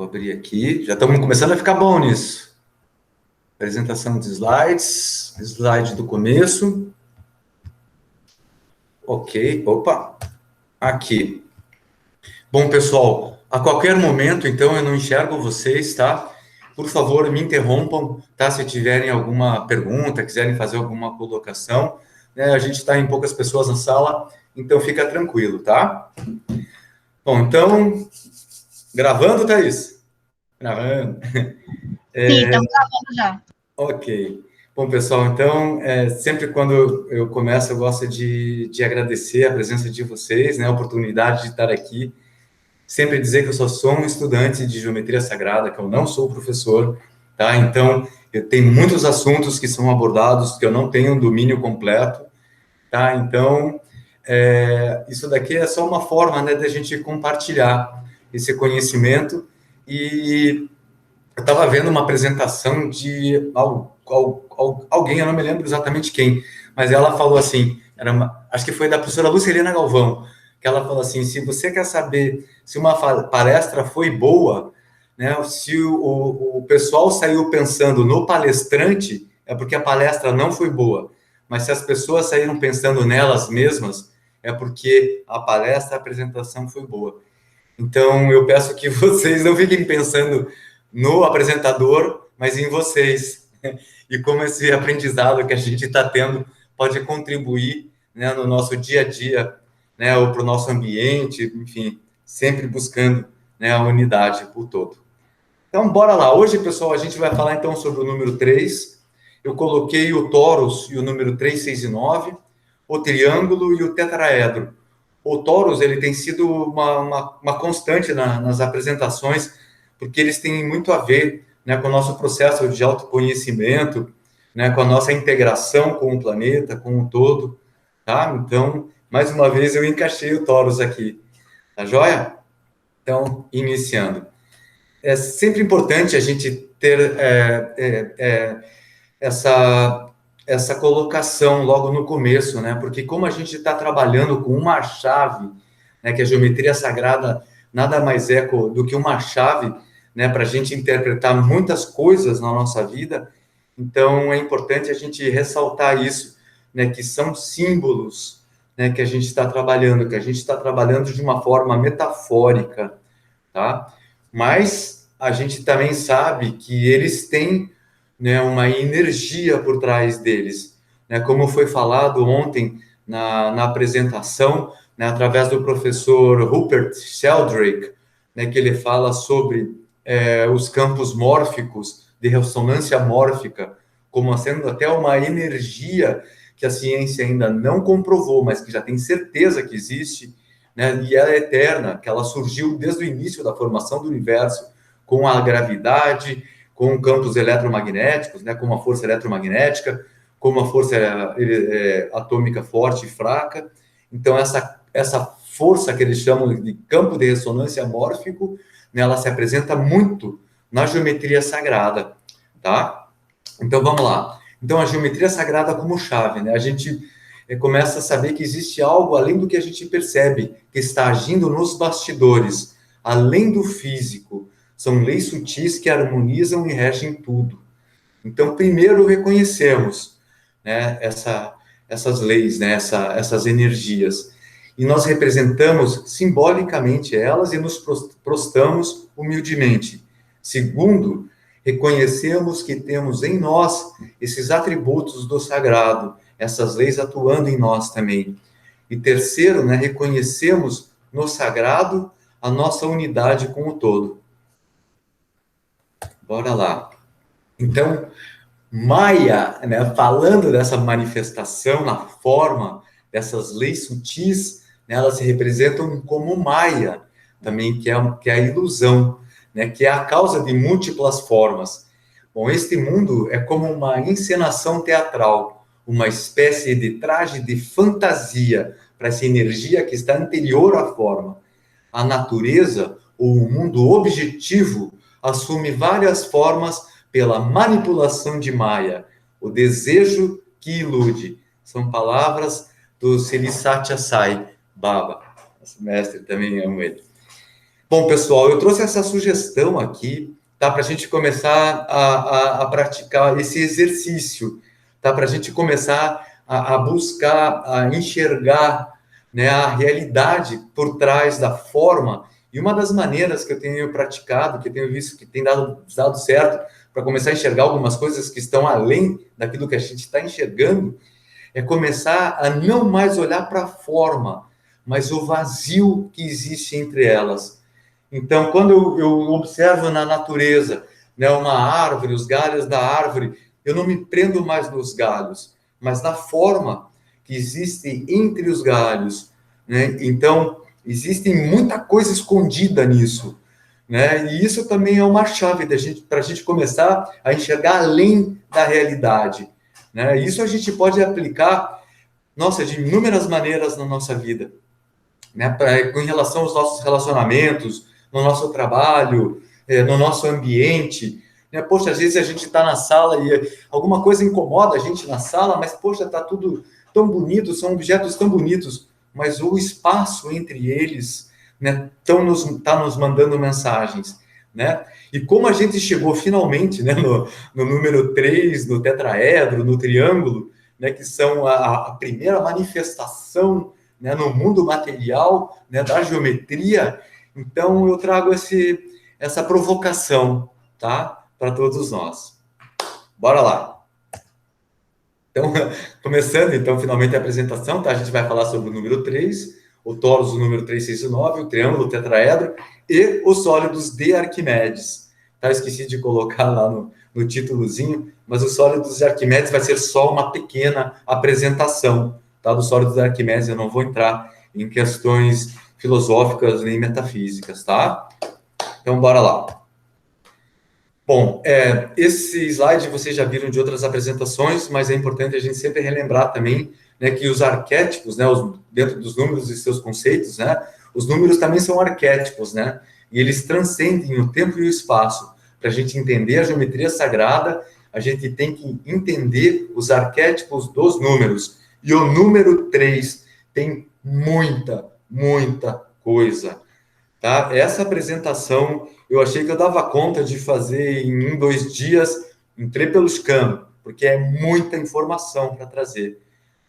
Vou abrir aqui. Já estamos começando a ficar bom nisso. Apresentação de slides. Slide do começo. Ok. Opa. Aqui. Bom, pessoal, a qualquer momento, então, eu não enxergo vocês, tá? Por favor, me interrompam, tá? Se tiverem alguma pergunta, quiserem fazer alguma colocação, né? A gente está em poucas pessoas na sala, então fica tranquilo, tá? Bom, então, gravando, Thaís? Gravando. Sim, estamos gravando já. Ok. Bom, pessoal, então, sempre quando eu começo, eu gosto de agradecer a presença de vocês, né? A oportunidade de estar aqui. Sempre dizer que eu só sou um estudante de geometria sagrada, que eu não sou professor, tá? Então, eu tenho muitos assuntos que são abordados que eu não tenho um domínio completo, tá? Então, isso daqui é só uma forma, né, da gente compartilhar esse conhecimento. E eu estava vendo uma apresentação de alguém, eu não me lembro exatamente quem, mas ela falou assim, acho que foi da professora Lucilena Galvão, que ela falou assim, se você quer saber se uma palestra foi boa, né, se o pessoal saiu pensando no palestrante, é porque a palestra não foi boa, mas se as pessoas saíram pensando nelas mesmas, é porque a palestra, a apresentação foi boa. Então, eu peço que vocês não fiquem pensando no apresentador, mas em vocês. E como esse aprendizado que a gente está tendo pode contribuir, né, no nosso dia a dia, né, ou para o nosso ambiente, enfim, sempre buscando, né, a unidade por todo. Então, bora lá. Hoje, pessoal, a gente vai falar então sobre o número 3. Eu coloquei o torus e o número 3, 6 e 9, o triângulo e o tetraedro. O torus, ele tem sido uma constante nas apresentações, porque eles têm muito a ver, né, com o nosso processo de autoconhecimento, né, com a nossa integração com o planeta, com o todo, tá? Então, mais uma vez, eu encaixei o torus aqui, tá joia? Então, iniciando. É sempre importante a gente ter essa colocação logo no começo, né? Porque como a gente está trabalhando com uma chave, né? Que a geometria sagrada nada mais é do que uma chave, né? Para a gente interpretar muitas coisas na nossa vida. Então é importante a gente ressaltar isso, né? Que são símbolos, né? Que a gente está trabalhando, que a gente está trabalhando de uma forma metafórica, tá? Mas a gente também sabe que eles têm, né, uma energia por trás deles, né? Como foi falado ontem na apresentação, né, através do professor Rupert Sheldrake, né, que ele fala sobre os campos mórficos, de ressonância mórfica, como sendo até uma energia que a ciência ainda não comprovou, mas que já tem certeza que existe, né, e ela é eterna, que ela surgiu desde o início da formação do universo, com a gravidade, com campos eletromagnéticos, né, como a força eletromagnética, como a força atômica forte e fraca. Então, essa força que eles chamam de campo de ressonância mórfico, né, ela se apresenta muito na geometria sagrada, tá? Então, vamos lá. Então, a geometria sagrada como chave, né? A gente começa a saber que existe algo além do que a gente percebe, que está agindo nos bastidores, além do físico. São leis sutis que harmonizam e regem tudo. Então, primeiro reconhecemos, né, essas leis, né, essas energias. E nós representamos simbolicamente elas e nos prostramos humildemente. Segundo, reconhecemos que temos em nós esses atributos do sagrado, essas leis atuando em nós também. E terceiro, né, reconhecemos no sagrado a nossa unidade com o todo. Bora lá. Então, Maia, né, falando dessa manifestação na forma dessas leis sutis, né, elas se representam como Maia, também que é a ilusão, né, que é a causa de múltiplas formas. Bom, este mundo é como uma encenação teatral, uma espécie de traje de fantasia para essa energia que está anterior à forma. A natureza, ou o mundo objetivo, assume várias formas pela manipulação de Maya, o desejo que ilude. São palavras do Sri Satyasai Baba. Esse mestre também amo ele. Bom, pessoal, eu trouxe essa sugestão aqui, tá? Para a gente começar a praticar esse exercício, tá? Para a gente começar a buscar, a enxergar, né, a realidade por trás da forma. E uma das maneiras que eu tenho praticado, que eu tenho visto que tem dado certo, para começar a enxergar algumas coisas que estão além daquilo que a gente está enxergando, é começar a não mais olhar para a forma, mas o vazio que existe entre elas. Então, quando eu observo na natureza, né, uma árvore, os galhos da árvore, eu não me prendo mais nos galhos, mas na forma que existe entre os galhos, né? Então, existe muita coisa escondida nisso, né? E isso também é uma chave da gente, para a gente começar a enxergar além da realidade, né? Isso a gente pode aplicar, nossa, de inúmeras maneiras na nossa vida, né? Com relação aos nossos relacionamentos, no nosso trabalho, no nosso ambiente, né? Poxa, às vezes a gente está na sala e alguma coisa incomoda a gente na sala, mas, poxa, está tudo tão bonito, são objetos tão bonitos, mas o espaço entre eles, né, tá nos mandando mensagens, né? E como a gente chegou finalmente, né, no número 3, no tetraedro, no triângulo, né, que são a primeira manifestação, né, no mundo material, né, da geometria. Então, eu trago essa provocação, tá? Para todos nós. Bora lá. Então, começando, então, finalmente a apresentação, tá? A gente vai falar sobre o número 3, o torus, o número 3, 6 e 9, o triângulo, o tetraedro e os sólidos de Arquimedes. Tá? Eu esqueci de colocar lá no títulozinho, mas os sólidos de Arquimedes vai ser só uma pequena apresentação, tá? Dos sólidos de Arquimedes. Eu não vou entrar em questões filosóficas nem metafísicas, tá? Então, bora lá. Bom, esse slide vocês já viram de outras apresentações, mas é importante a gente sempre relembrar também, né, que os arquétipos, né, dentro dos números e seus conceitos, né, os números também são arquétipos, né, e eles transcendem o tempo e o espaço. Para a gente entender a geometria sagrada, a gente tem que entender os arquétipos dos números. E o número 3 tem muita coisa, tá? Essa apresentação, eu achei que eu dava conta de fazer em 2 dias, entrei pelos canos, porque é muita informação para trazer,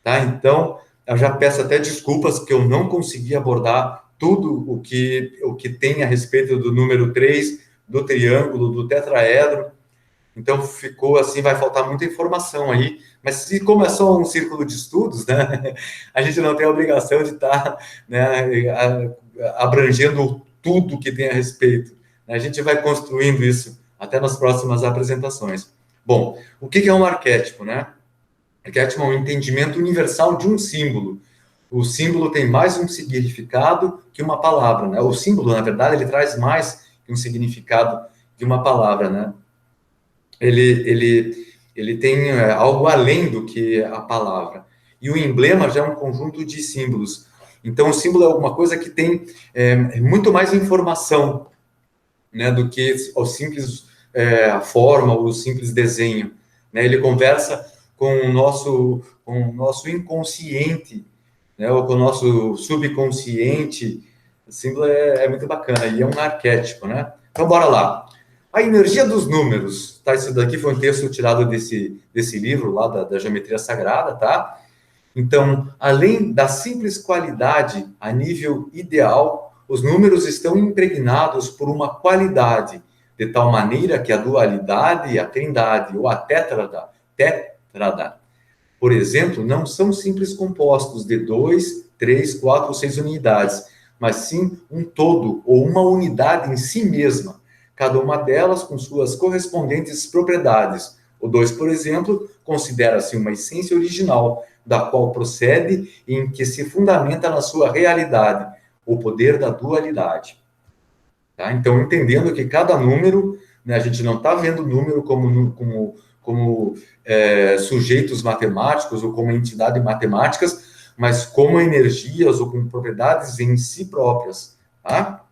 tá? Então, eu já peço até desculpas que eu não consegui abordar tudo o que tem a respeito do número 3, do triângulo, do tetraedro. Então, ficou assim, vai faltar muita informação aí, mas se como é só um círculo de estudos, né, a gente não tem a obrigação de estar, né, abrangendo tudo que tem a respeito. A gente vai construindo isso até nas próximas apresentações. Bom, o que é um arquétipo, né? Arquétipo é um entendimento universal de um símbolo. O símbolo tem mais um significado que uma palavra, né? O símbolo, na verdade, ele traz mais que um significado que uma palavra, né? Ele tem algo além do que a palavra. E o emblema já é um conjunto de símbolos. Então, o símbolo é alguma coisa que tem muito mais informação, né, do que a forma, o simples desenho. Né? Ele conversa com o nosso inconsciente, né, ou com o nosso subconsciente. O símbolo é muito bacana, e é um arquétipo, né? Então, bora lá. A energia dos números, tá? Isso daqui foi um texto tirado desse livro lá da Geometria Sagrada, tá? Então, além da simples qualidade a nível ideal, os números estão impregnados por uma qualidade, de tal maneira que a dualidade, a trindade ou a tétrada, por exemplo, não são simples compostos de 2, 3, 4 ou 6 unidades, mas sim um todo ou uma unidade em si mesma, cada uma delas com suas correspondentes propriedades. O 2, por exemplo, considera-se uma essência original, da qual procede e em que se fundamenta na sua realidade, o poder da dualidade. Tá? Então, entendendo que cada número, né, a gente não está vendo o número como sujeitos matemáticos ou como entidades matemáticas, mas como energias ou como propriedades em si próprias. Tá?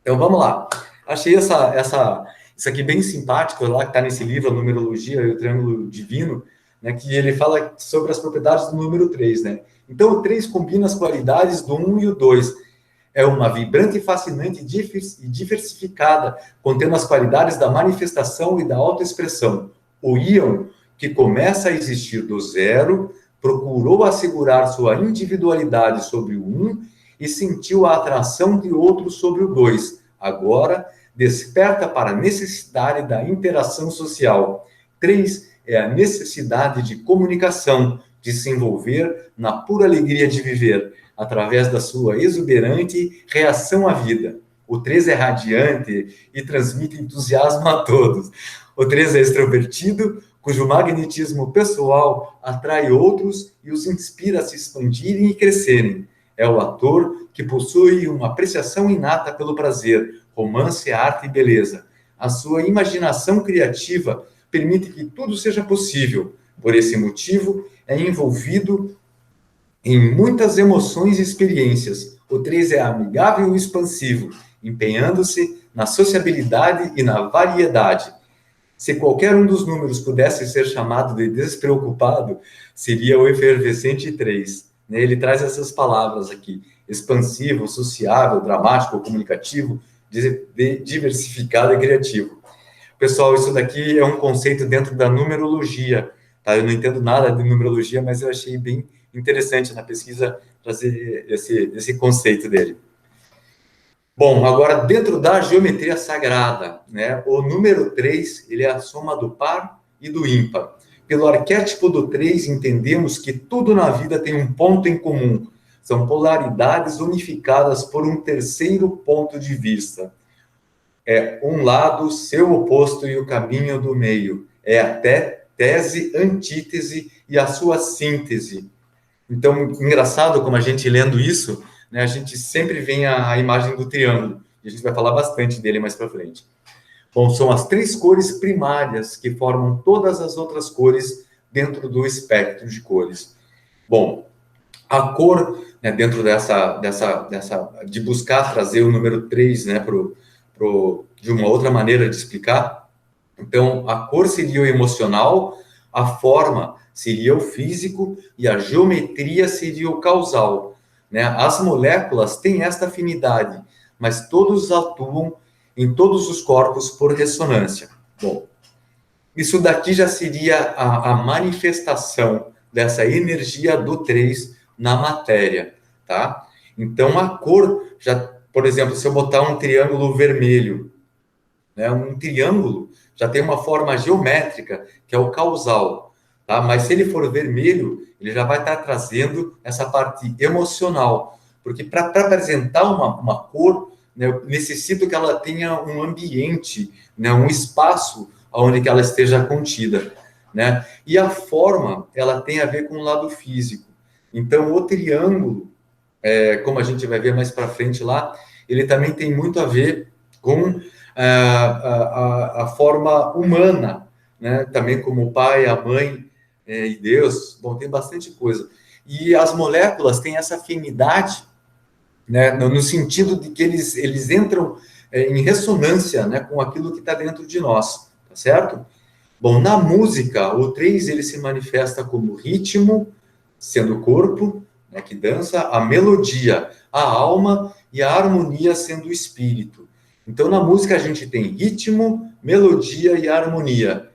Então, vamos lá. Achei isso aqui bem simpático, lá que está nesse livro, a Numerologia e o Triângulo Divino, né, que ele fala sobre as propriedades do número 3, né? Então, o 3 combina as qualidades do 1 e o 2. é uma vibrante, fascinante e diversificada, contendo as qualidades da manifestação e da autoexpressão. O íon, que começa a existir do zero, procurou assegurar sua individualidade sobre o um e sentiu a atração de outro sobre o dois. Agora, desperta para a necessidade da interação social. 3 é a necessidade de comunicação, de se envolver na pura alegria de viver, através da sua exuberante reação à vida. O 3 é radiante e transmite entusiasmo a todos. O 3 é extrovertido, cujo magnetismo pessoal atrai outros e os inspira a se expandirem e crescerem. É o ator que possui uma apreciação inata pelo prazer, romance, arte e beleza. A sua imaginação criativa permite que tudo seja possível. Por esse motivo, é envolvido em muitas emoções e experiências. O 3 é amigável e expansivo, empenhando-se na sociabilidade e na variedade. Se qualquer um dos números pudesse ser chamado de despreocupado, seria o efervescente 3. Ele traz essas palavras aqui: expansivo, sociável, dramático, comunicativo, diversificado e criativo. Pessoal, isso daqui é um conceito dentro da numerologia, tá? Eu não entendo nada de numerologia, mas eu achei bem interessante na pesquisa trazer esse conceito dele. Bom, agora dentro da geometria sagrada, né, o número 3, ele é a soma do par e do ímpar. Pelo arquétipo do 3, entendemos que tudo na vida tem um ponto em comum. São polaridades unificadas por um terceiro ponto de vista. É um lado, seu oposto e o caminho do meio. É até tese, antítese e a sua síntese. Então, engraçado como a gente lendo isso, né, a gente sempre vem a imagem do triângulo. E a gente vai falar bastante dele mais para frente. Bom, são as 3 cores primárias que formam todas as outras cores dentro do espectro de cores. Bom, a cor, né, dentro dessa de buscar trazer o número 3, né, de uma outra maneira de explicar. Então, a cor seria o emocional, a forma seria o físico e a geometria seria o causal, né? As moléculas têm esta afinidade, mas todos atuam em todos os corpos por ressonância. Bom, isso daqui já seria a manifestação dessa energia do 3 na matéria, tá? Então, a cor, já, por exemplo, se eu botar um triângulo vermelho, né, um triângulo já tem uma forma geométrica, que é o causal, tá? Mas se ele for vermelho, ele já vai estar trazendo essa parte emocional, porque para apresentar uma cor, né, eu necessito que ela tenha um ambiente, né, um espaço onde que ela esteja contida, né? E a forma, ela tem a ver com o lado físico. Então, o triângulo, como a gente vai ver mais para frente lá, ele também tem muito a ver com a forma humana, né? Também como o pai, a mãe e Deus. Bom, tem bastante coisa. E as moléculas têm essa afinidade, né, no sentido de que eles entram em ressonância, né, com aquilo que está dentro de nós, tá certo? Bom, na música, o 3 ele se manifesta como ritmo, sendo o corpo, né, que dança, a melodia, a alma e a harmonia sendo o espírito. Então, na música a gente tem ritmo, melodia e harmonia.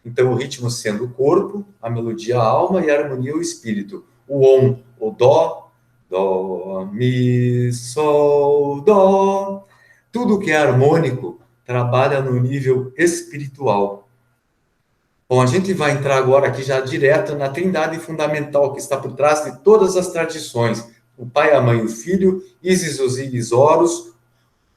Então, o ritmo sendo o corpo, a melodia a alma e a harmonia o espírito. O om, o dó, mi, sol, dó. Tudo que é harmônico trabalha no nível espiritual. Bom, a gente vai entrar agora aqui já direto na trindade fundamental que está por trás de todas as tradições. O Pai, a Mãe e o Filho, Isis, Osíris, Horus,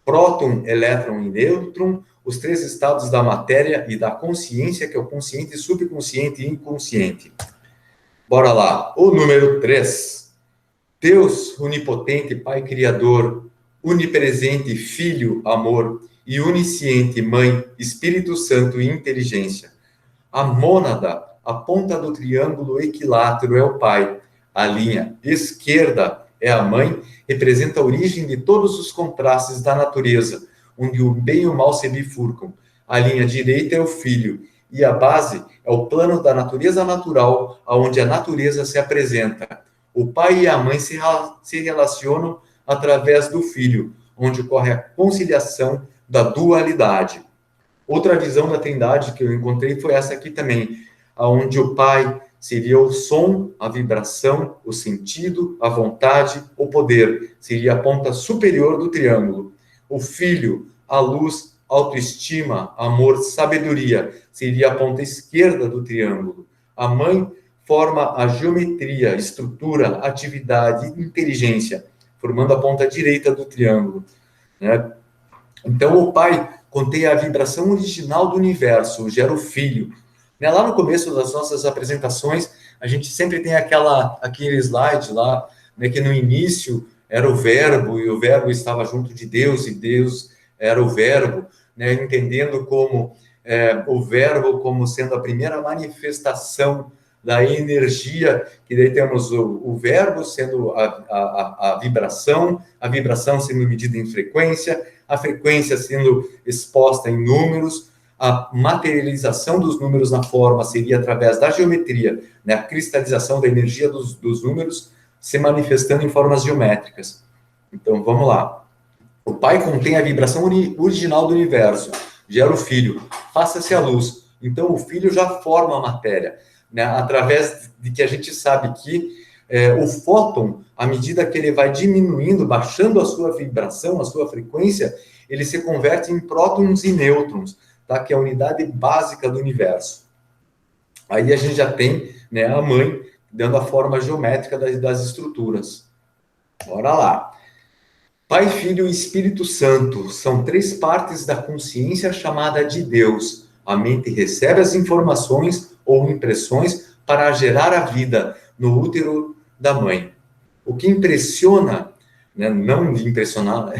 próton, elétron e nêutron, os 3 estados da matéria e da consciência, que é o consciente, subconsciente e inconsciente. Bora lá. O número 3. Deus, onipotente, Pai Criador, onipresente, Filho, amor, e onisciente, Mãe, Espírito Santo e inteligência. A mônada, a ponta do triângulo equilátero é o Pai. A linha esquerda é a Mãe, representa a origem de todos os contrastes da natureza, onde o bem e o mal se bifurcam. A linha direita é o Filho, e a base é o plano da natureza natural, onde a natureza se apresenta. O pai e a mãe se relacionam através do Filho, onde ocorre a conciliação da dualidade. Outra visão da Trindade que eu encontrei foi essa aqui também, onde o Pai seria o som, a vibração, o sentido, a vontade, o poder. Seria a ponta superior do triângulo. O Filho, a luz, autoestima, amor, sabedoria. Seria a ponta esquerda do triângulo. A Mãe forma a geometria, estrutura, atividade, inteligência, formando a ponta direita do triângulo, né? Então, o Pai contém a vibração original do universo, gera o Filho. Né? Lá no começo das nossas apresentações, a gente sempre tem aquele slide lá, né, que no início era o Verbo, e o Verbo estava junto de Deus, e Deus era o Verbo, né, entendendo como o Verbo como sendo a primeira manifestação da energia, que daí temos o Verbo sendo a vibração sendo medida em frequência, a frequência sendo exposta em números, a materialização dos números na forma seria através da geometria, né? A cristalização da energia dos números se manifestando em formas geométricas. Então, vamos lá. O Pai contém a vibração original do universo, gera o Filho, faça-se a luz. Então, o Filho já forma a matéria, né? Através de que a gente sabe que o fóton, à medida que ele vai diminuindo, baixando a sua vibração, a sua frequência, ele se converte em prótons e nêutrons, tá? Que é a unidade básica do universo. Aí a gente já tem, né, a Mãe dando a forma geométrica das estruturas. Bora lá. Pai, Filho e Espírito Santo são três partes da consciência chamada de Deus. A mente recebe as informações ou impressões para gerar a vida no útero da mãe. O que impressiona, né, não de impressionar,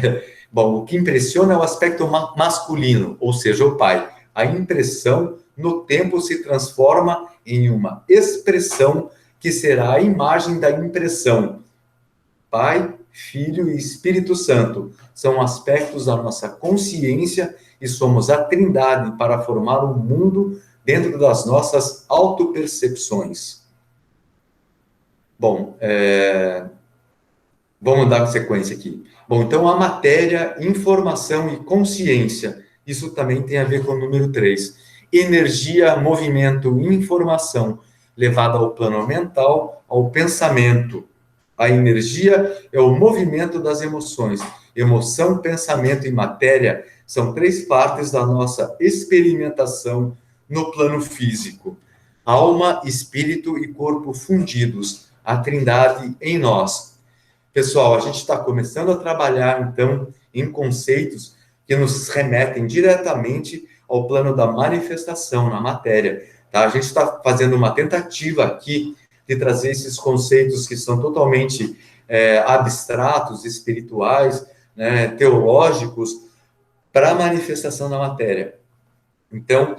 bom, o que impressiona é o aspecto masculino, ou seja, o pai. A impressão, no tempo, se transforma em uma expressão que será a imagem da impressão. Pai, Filho e Espírito Santo são aspectos da nossa consciência e somos a Trindade para formar um mundo dentro das nossas autopercepções. Bom, vamos dar sequência aqui. Bom, então a matéria, informação e consciência, isso também tem a ver com o número 3. Energia, movimento, informação, levada ao plano mental, ao pensamento. A energia é o movimento das emoções. Emoção, pensamento e matéria são três partes da nossa experimentação no plano físico. Alma, espírito e corpo fundidos, a Trindade em nós. Pessoal, a gente está começando a trabalhar, então, em conceitos que nos remetem diretamente ao plano da manifestação na matéria. Tá? A gente está fazendo uma tentativa aqui de trazer esses conceitos que são totalmente abstratos, espirituais, né, teológicos, para a manifestação na matéria. Então,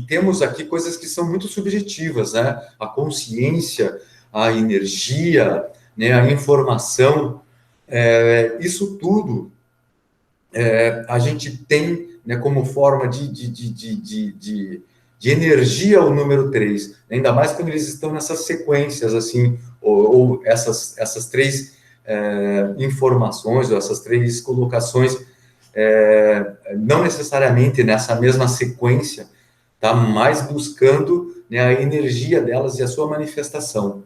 temos aqui coisas que são muito subjetivas, né? A consciência, a energia, né, a informação, isso tudo a gente tem, né, como forma de energia o número 3, ainda mais quando eles estão nessas sequências, assim, ou essas três informações, ou essas três colocações, não necessariamente nessa mesma sequência, tá? Mas buscando, né, a energia delas e a sua manifestação.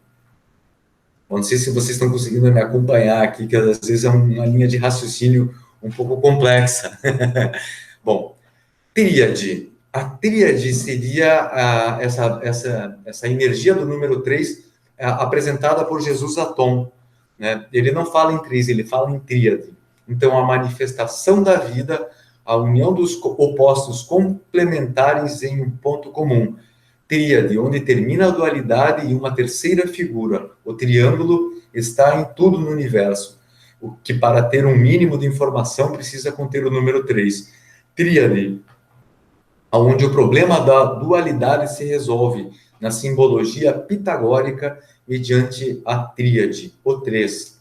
Não sei se vocês estão conseguindo me acompanhar aqui, que às vezes é uma linha de raciocínio um pouco complexa. Bom, tríade. A tríade seria essa energia do número 3 apresentada por Jesus a Tom, né? Ele não fala em três, ele fala em tríade. Então, a manifestação da vida, a união dos opostos complementares em um ponto comum. Tríade, onde termina a dualidade e uma terceira figura. O triângulo está em tudo no universo, o que para ter um mínimo de informação precisa conter o número 3. Tríade, onde o problema da dualidade se resolve na simbologia pitagórica mediante a tríade, o 3.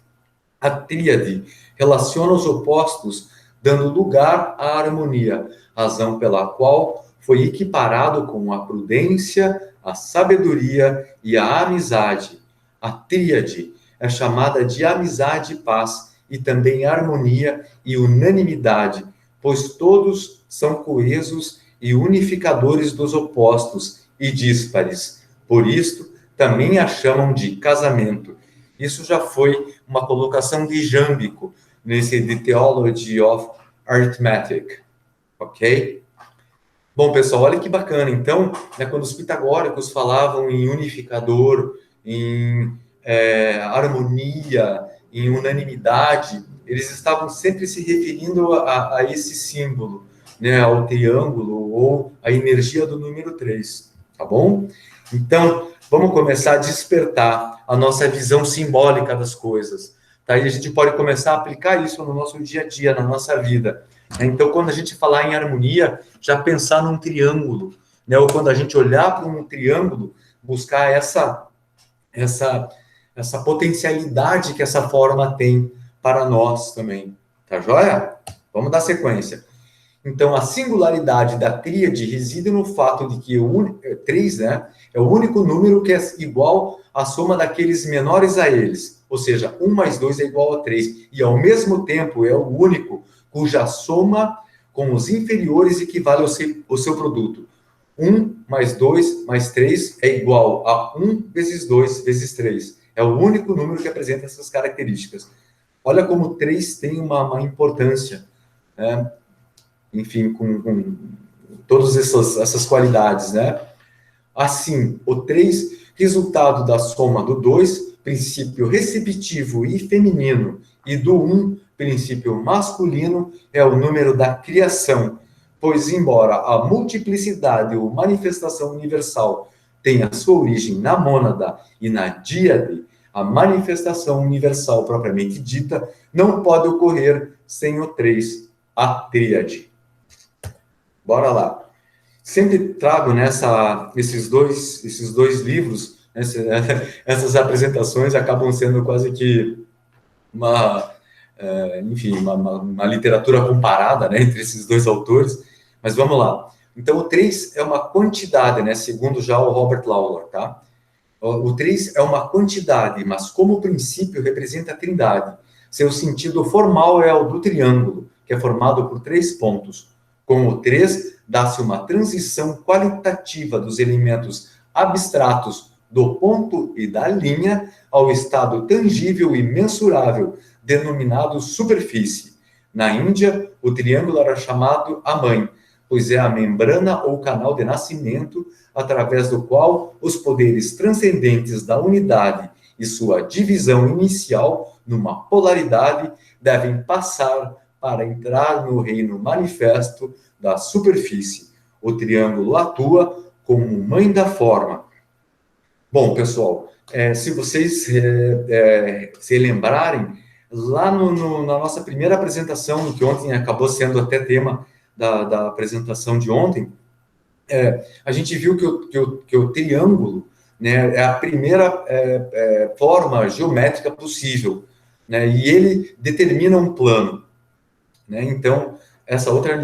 A tríade relaciona os opostos, dando lugar à harmonia, razão pela qual foi equiparado com a prudência, a sabedoria e a amizade. A tríade é chamada de amizade e paz, e também harmonia e unanimidade, pois todos são coesos e unificadores dos opostos e díspares. Por isto, também a chamam de casamento. Isso já foi uma colocação de Jâmbico, nesse The Theology of Arithmetic, ok? Bom, pessoal, olha que bacana. Então, né, quando os pitagóricos falavam em unificador, em harmonia, em unanimidade, eles estavam sempre se referindo a esse símbolo, né, ao triângulo ou à energia do número 3, tá bom? Então, vamos começar a despertar a nossa visão simbólica das coisas, tá? E a gente pode começar a aplicar isso no nosso dia a dia, na nossa vida. Então, quando a gente falar em harmonia, já pensar num triângulo, né? Ou quando a gente olhar para um triângulo, buscar essa potencialidade que essa forma tem para nós também. Tá joia? Vamos dar sequência. Então, a singularidade da tríade reside no fato de que o 3, né, é o único número que é igual à soma daqueles menores a eles. Ou seja, 1 mais 2 é igual a 3. E, ao mesmo tempo, é o único cuja soma com os inferiores equivale ao seu produto. 1 mais 2 mais 3 é igual a 1 vezes 2 vezes 3. É o único número que apresenta essas características. Olha como o 3 tem uma importância, né? Enfim, com todas essas qualidades, né? Assim, o 3, resultado da soma do 2, princípio receptivo e feminino, e do 1, princípio masculino, é o número da criação, pois, embora a multiplicidade ou manifestação universal tenha sua origem na mônada e na díade, a manifestação universal propriamente dita não pode ocorrer sem o 3, a tríade. Bora lá. Sempre trago esses dois livros, essas apresentações acabam sendo quase que uma literatura comparada, né, entre esses dois autores, mas vamos lá. Então, o 3 é uma quantidade, né, segundo já o Robert Lawler, tá? O 3 é uma quantidade, mas como princípio representa a trindade. Seu sentido formal é o do triângulo, que é formado por 3 pontos. Com o 3, dá-se uma transição qualitativa dos elementos abstratos do ponto e da linha ao estado tangível e mensurável, denominado superfície. Na Índia, o triângulo era chamado a mãe, pois é a membrana ou canal de nascimento através do qual os poderes transcendentes da unidade e sua divisão inicial numa polaridade devem passar para entrar no reino manifesto da superfície. O triângulo atua como mãe da forma. Bom, pessoal, se vocês se lembrarem, lá na nossa primeira apresentação, que ontem acabou sendo até tema da apresentação de ontem, a gente viu que o triângulo, né, é a primeira forma geométrica possível, né, e ele determina um plano. Né? Então, essa outra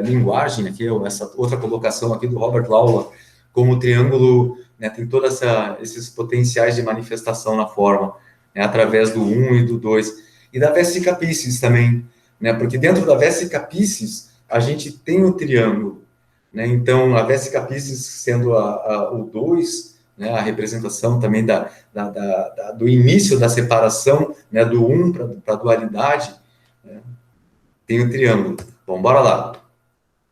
linguagem aqui, essa outra colocação aqui do Robert Lawler, como o triângulo, né, tem todos esses potenciais de manifestação na forma, né, através do 1 e do 2, e da Vesica Piscis também, né, porque dentro da Vesica Piscis, a gente tem o triângulo, né, então a Vesica Piscis sendo o 2, né, a representação também do início da separação, né, do 1 para a dualidade, né, tem o triângulo. Bom, bora lá.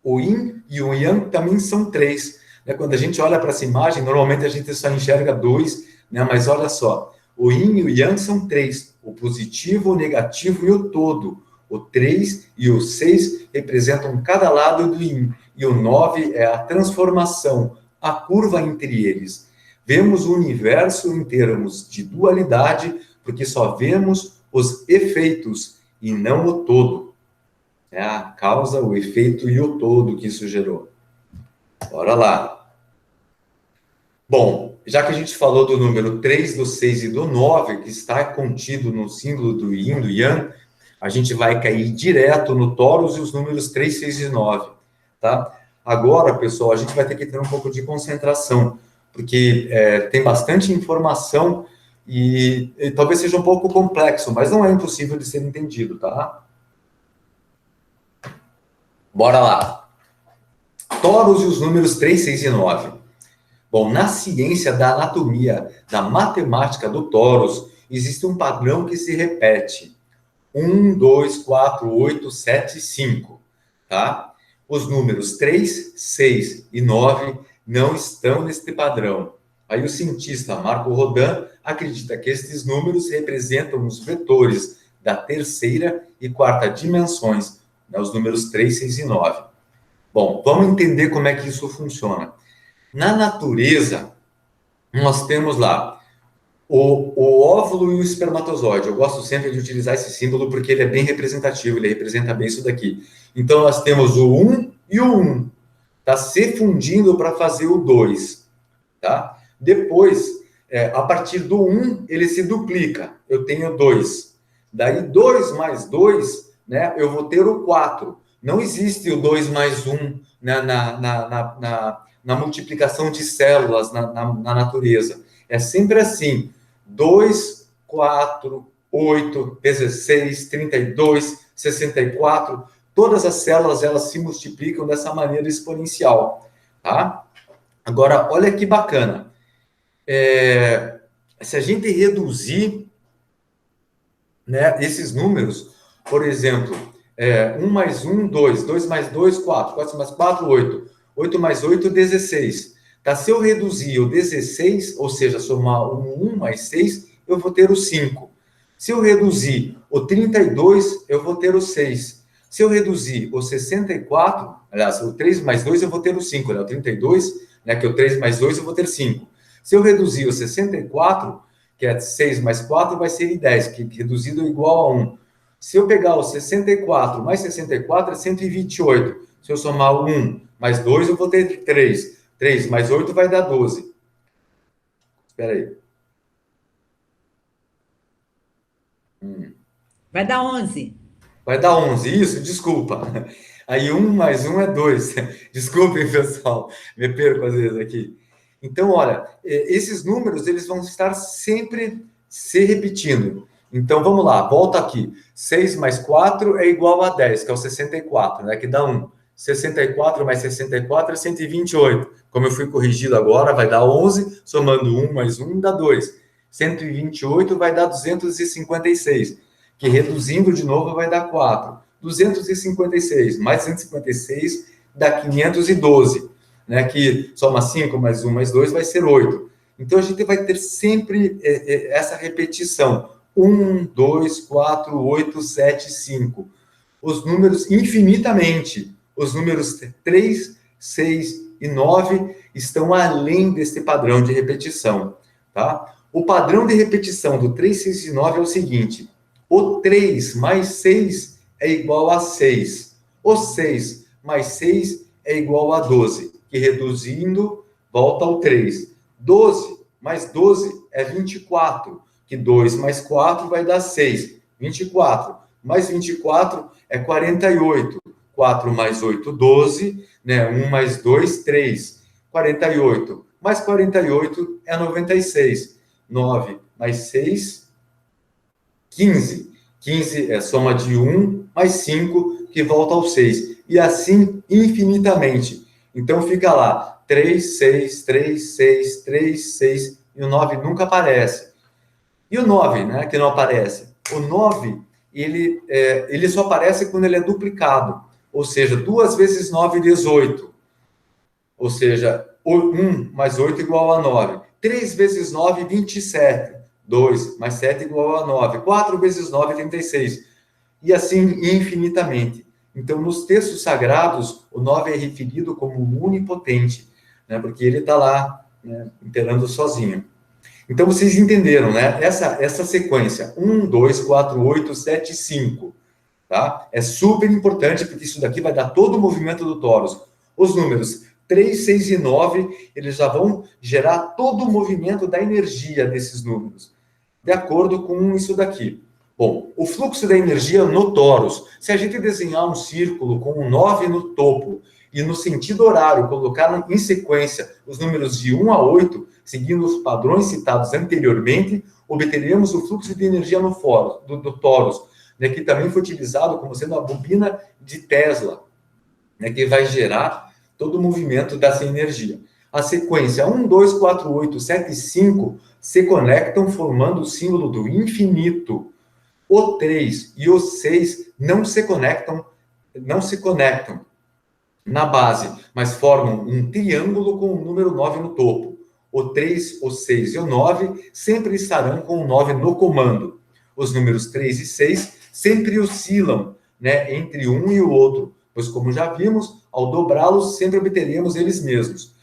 O Yin e o Yang também são 3. Né? Quando a gente olha para essa imagem, normalmente a gente só enxerga 2, né? Mas olha só, o Yin e o Yang são 3. O positivo, o negativo e o todo. O 3 e o 6 representam cada lado do Yin. E o 9 é a transformação, a curva entre eles. Vemos o universo em termos de dualidade, porque só vemos os efeitos e não o todo. É a causa, o efeito e o todo que isso gerou. Bora lá. Bom, já que a gente falou do número 3, do 6 e do 9, que está contido no símbolo do Yin, do Yang, a gente vai cair direto no Taurus e os números 3, 6 e 9, tá? Agora, pessoal, a gente vai ter que ter um pouco de concentração, porque tem bastante informação E talvez seja um pouco complexo, mas não é impossível de ser entendido, tá? Bora lá. Toros e os números 3, 6 e 9. Bom, na ciência da anatomia, da matemática do toros, existe um padrão que se repete. 1, 2, 4, 8, 7, 5, tá? Os números 3, 6 e 9 não estão neste padrão. Aí o cientista Marco Rodin acredita que estes números representam os vetores da terceira e quarta dimensões, né, os números 3, 6 e 9. Bom, vamos entender como é que isso funciona. Na natureza, nós temos lá o óvulo e o espermatozoide. Eu gosto sempre de utilizar esse símbolo porque ele é bem representativo, ele representa bem isso daqui. Então, nós temos o 1 e o 1. Está se fundindo para fazer o 2. Tá? Depois, a partir do 1, ele se duplica. Eu tenho 2. Daí, 2 mais 2, né, eu vou ter o 4. Não existe o 2 mais 1, né, na multiplicação de células na natureza. É sempre assim: 2, 4, 8, 16, 32, 64. Todas as células, elas se multiplicam dessa maneira exponencial, tá? Agora, olha que bacana. Se a gente reduzir, né, esses números, por exemplo, 1 mais 1, 2, 2 mais 2, 4, 4 mais 4, 8, 8 mais 8, 16. Tá? Se eu reduzir o 16, ou seja, somar o 1 mais 6, eu vou ter o 5. Se eu reduzir o 32, eu vou ter o 6. Se eu reduzir o 64, aliás, o 3 mais 2, eu vou ter o 5, né? O 32, né, que é o 3 mais 2, eu vou ter 5. Se eu reduzir o 64, que é 6 mais 4, vai ser 10, que reduzido é igual a 1. Se eu pegar o 64 mais 64, é 128. Se eu somar o 1 mais 2, eu vou ter 3. 3 mais 8 vai dar 12. Espera aí. Vai dar 11. Vai dar 11, isso, desculpa. Aí 1 mais 1 é 2. Desculpem, pessoal, me perco às vezes aqui. Então, olha, esses números, eles vão estar sempre se repetindo. Então, vamos lá, volta aqui. 6 mais 4 é igual a 10, que é o 64, né? Que dá 1. 64 mais 64 é 128. Como eu fui corrigido agora, vai dar 11, somando 1 mais 1 dá 2. 128 vai dar 256, que reduzindo de novo vai dar 4. 256 mais 156 dá 512, né? Que soma 5 mais 1 mais 2 vai ser 8. Então, a gente vai ter sempre essa repetição. 1, 2, 4, 8, 7, 5. Os números infinitamente. Os números 3, 6 e 9 estão além desse padrão de repetição, tá? O padrão de repetição do 3, 6 e 9 é o seguinte: o 3 mais 6 é igual a 6. O 6 mais 6 é igual a 12, que reduzindo volta ao 3. 12 mais 12 é 24, que 2 mais 4 vai dar 6. 24 mais 24 é 48. 4 mais 8, 12, né? 1 mais 2, 3. 48 mais 48 é 96. 9 mais 6, 15. 15 é soma de 1 mais 5, que volta ao 6. E assim infinitamente. Então fica lá, 3, 6, 3, 6, 3, 6, e o 9 nunca aparece. E o 9, né, que não aparece? O 9, ele só aparece quando ele é duplicado. Ou seja, 2 vezes 9, 18. Ou seja, 1 mais 8 igual a 9. 3 vezes 9, 27. 2 mais 7 igual a 9. 4 vezes 9, 36. E assim infinitamente. Então, nos textos sagrados, o 9 é referido como onipotente, né? Porque ele está lá, né, imperando sozinho. Então, vocês entenderam, né? Essa sequência, 1, 2, 4, 8, 7, 5. Tá? É super importante, porque isso daqui vai dar todo o movimento do Toros. Os números 3, 6 e 9, eles já vão gerar todo o movimento da energia desses números, de acordo com isso daqui. Bom, o fluxo da energia no Toros, se a gente desenhar um círculo com um 9 no topo e no sentido horário colocar em sequência os números de 1 a 8, seguindo os padrões citados anteriormente, obteremos o fluxo de energia no foro, do torus, né, que também foi utilizado como sendo a bobina de Tesla, né, que vai gerar todo o movimento dessa energia. A sequência 1, 2, 4, 8, 7 e 5 se conectam formando o símbolo do infinito. O 3 e o 6 não se conectam na base, mas formam um triângulo com o número 9 no topo. O 3, o 6 e o 9 sempre estarão com o 9 no comando. Os números 3 e 6 sempre oscilam, né, entre um e o outro, pois, como já vimos, ao dobrá-los, sempre obteremos eles mesmos.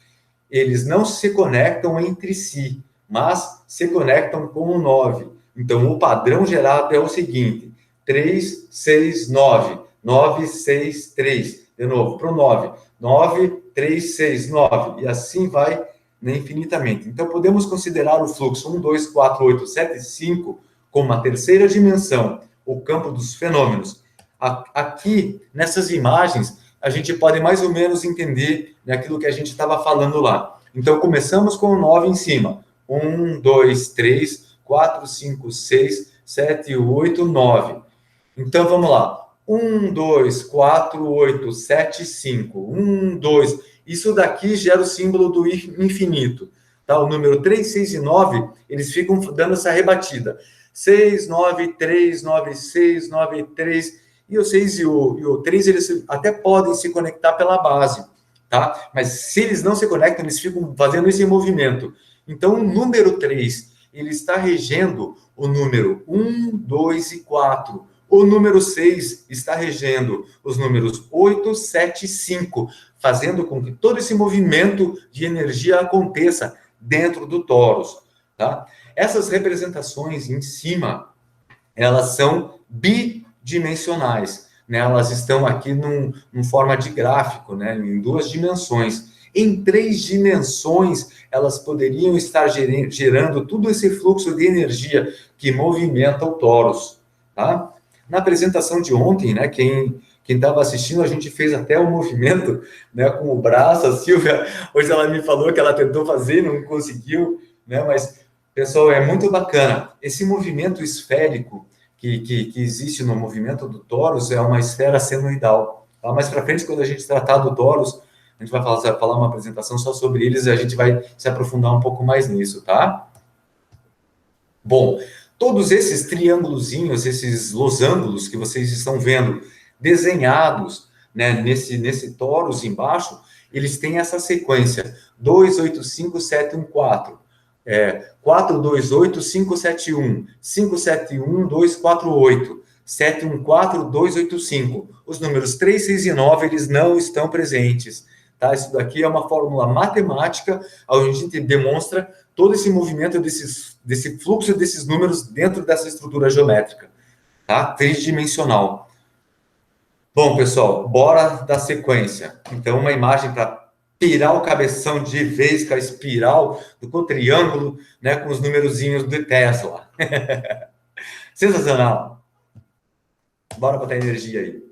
Eles não se conectam entre si, mas se conectam com o 9. Então, o padrão gerado é o seguinte: 3, 6, 9. 9, 6, 3. De novo, para o 9. 9, 3, 6, 9. E assim vai, né, infinitamente. Então, podemos considerar o fluxo 1, 2, 4, 8, 7, 5 como a terceira dimensão, o campo dos fenômenos. Aqui, nessas imagens, a gente pode mais ou menos entender, né, aquilo que a gente estava falando lá. Então, começamos com o 9 em cima. 1, 2, 3, 4, 5, 6, 7, 8, 9. Então, vamos lá. 1, 2, 4, 8, 7, 5. 1, 2. Isso daqui gera o símbolo do infinito. Tá? O número 3, 6 e 9, eles ficam dando essa rebatida. 6, 9, 3, 9, 6, 9, 3... E o 6 e o 3, eles até podem se conectar pela base, tá? Mas se eles não se conectam, eles ficam fazendo esse movimento. Então, o número 3, ele está regendo o número 1, 2 e 4. O número 6 está regendo os números 8, 7 e 5, fazendo com que todo esse movimento de energia aconteça dentro do torus, tá? Essas representações em cima, elas são bidimensionais, né? Elas estão aqui em forma de gráfico, né? Em 2 dimensões. Em 3 dimensões, elas poderiam estar gerando todo esse fluxo de energia que movimenta o torus, tá? Na apresentação de ontem, né? Quem estava assistindo, a gente fez até um movimento, né, com o braço. A Silvia, hoje ela me falou que ela tentou fazer e não conseguiu, né? Mas, pessoal, é muito bacana. Esse movimento esférico que existe no movimento do torus é uma esfera senoidal. Lá mais para frente, quando a gente tratar do torus, a gente vai falar uma apresentação só sobre eles e a gente vai se aprofundar um pouco mais nisso, tá? Bom, todos esses triângulozinhos, esses losângulos que vocês estão vendo desenhados, né, nesse torus embaixo, eles têm essa sequência: 2, 8, 5, 7, 1, 4. 4, 2, 8, 5, 7, 1. 5, 7, 1, 2, 4, 8. 7, 1, 4, 2, 8, 5. Os números 3, 6 e 9, eles não estão presentes. Tá? Isso daqui é uma fórmula matemática, onde a gente demonstra todo esse movimento desse fluxo desses números dentro dessa estrutura geométrica, tá? Tridimensional. Bom, pessoal, bora dar sequência. Então, uma imagem para pirar o cabeção de vez com a espiral do triângulo, né, com os numerozinhos do Tesla. Sensacional. Bora botar energia aí.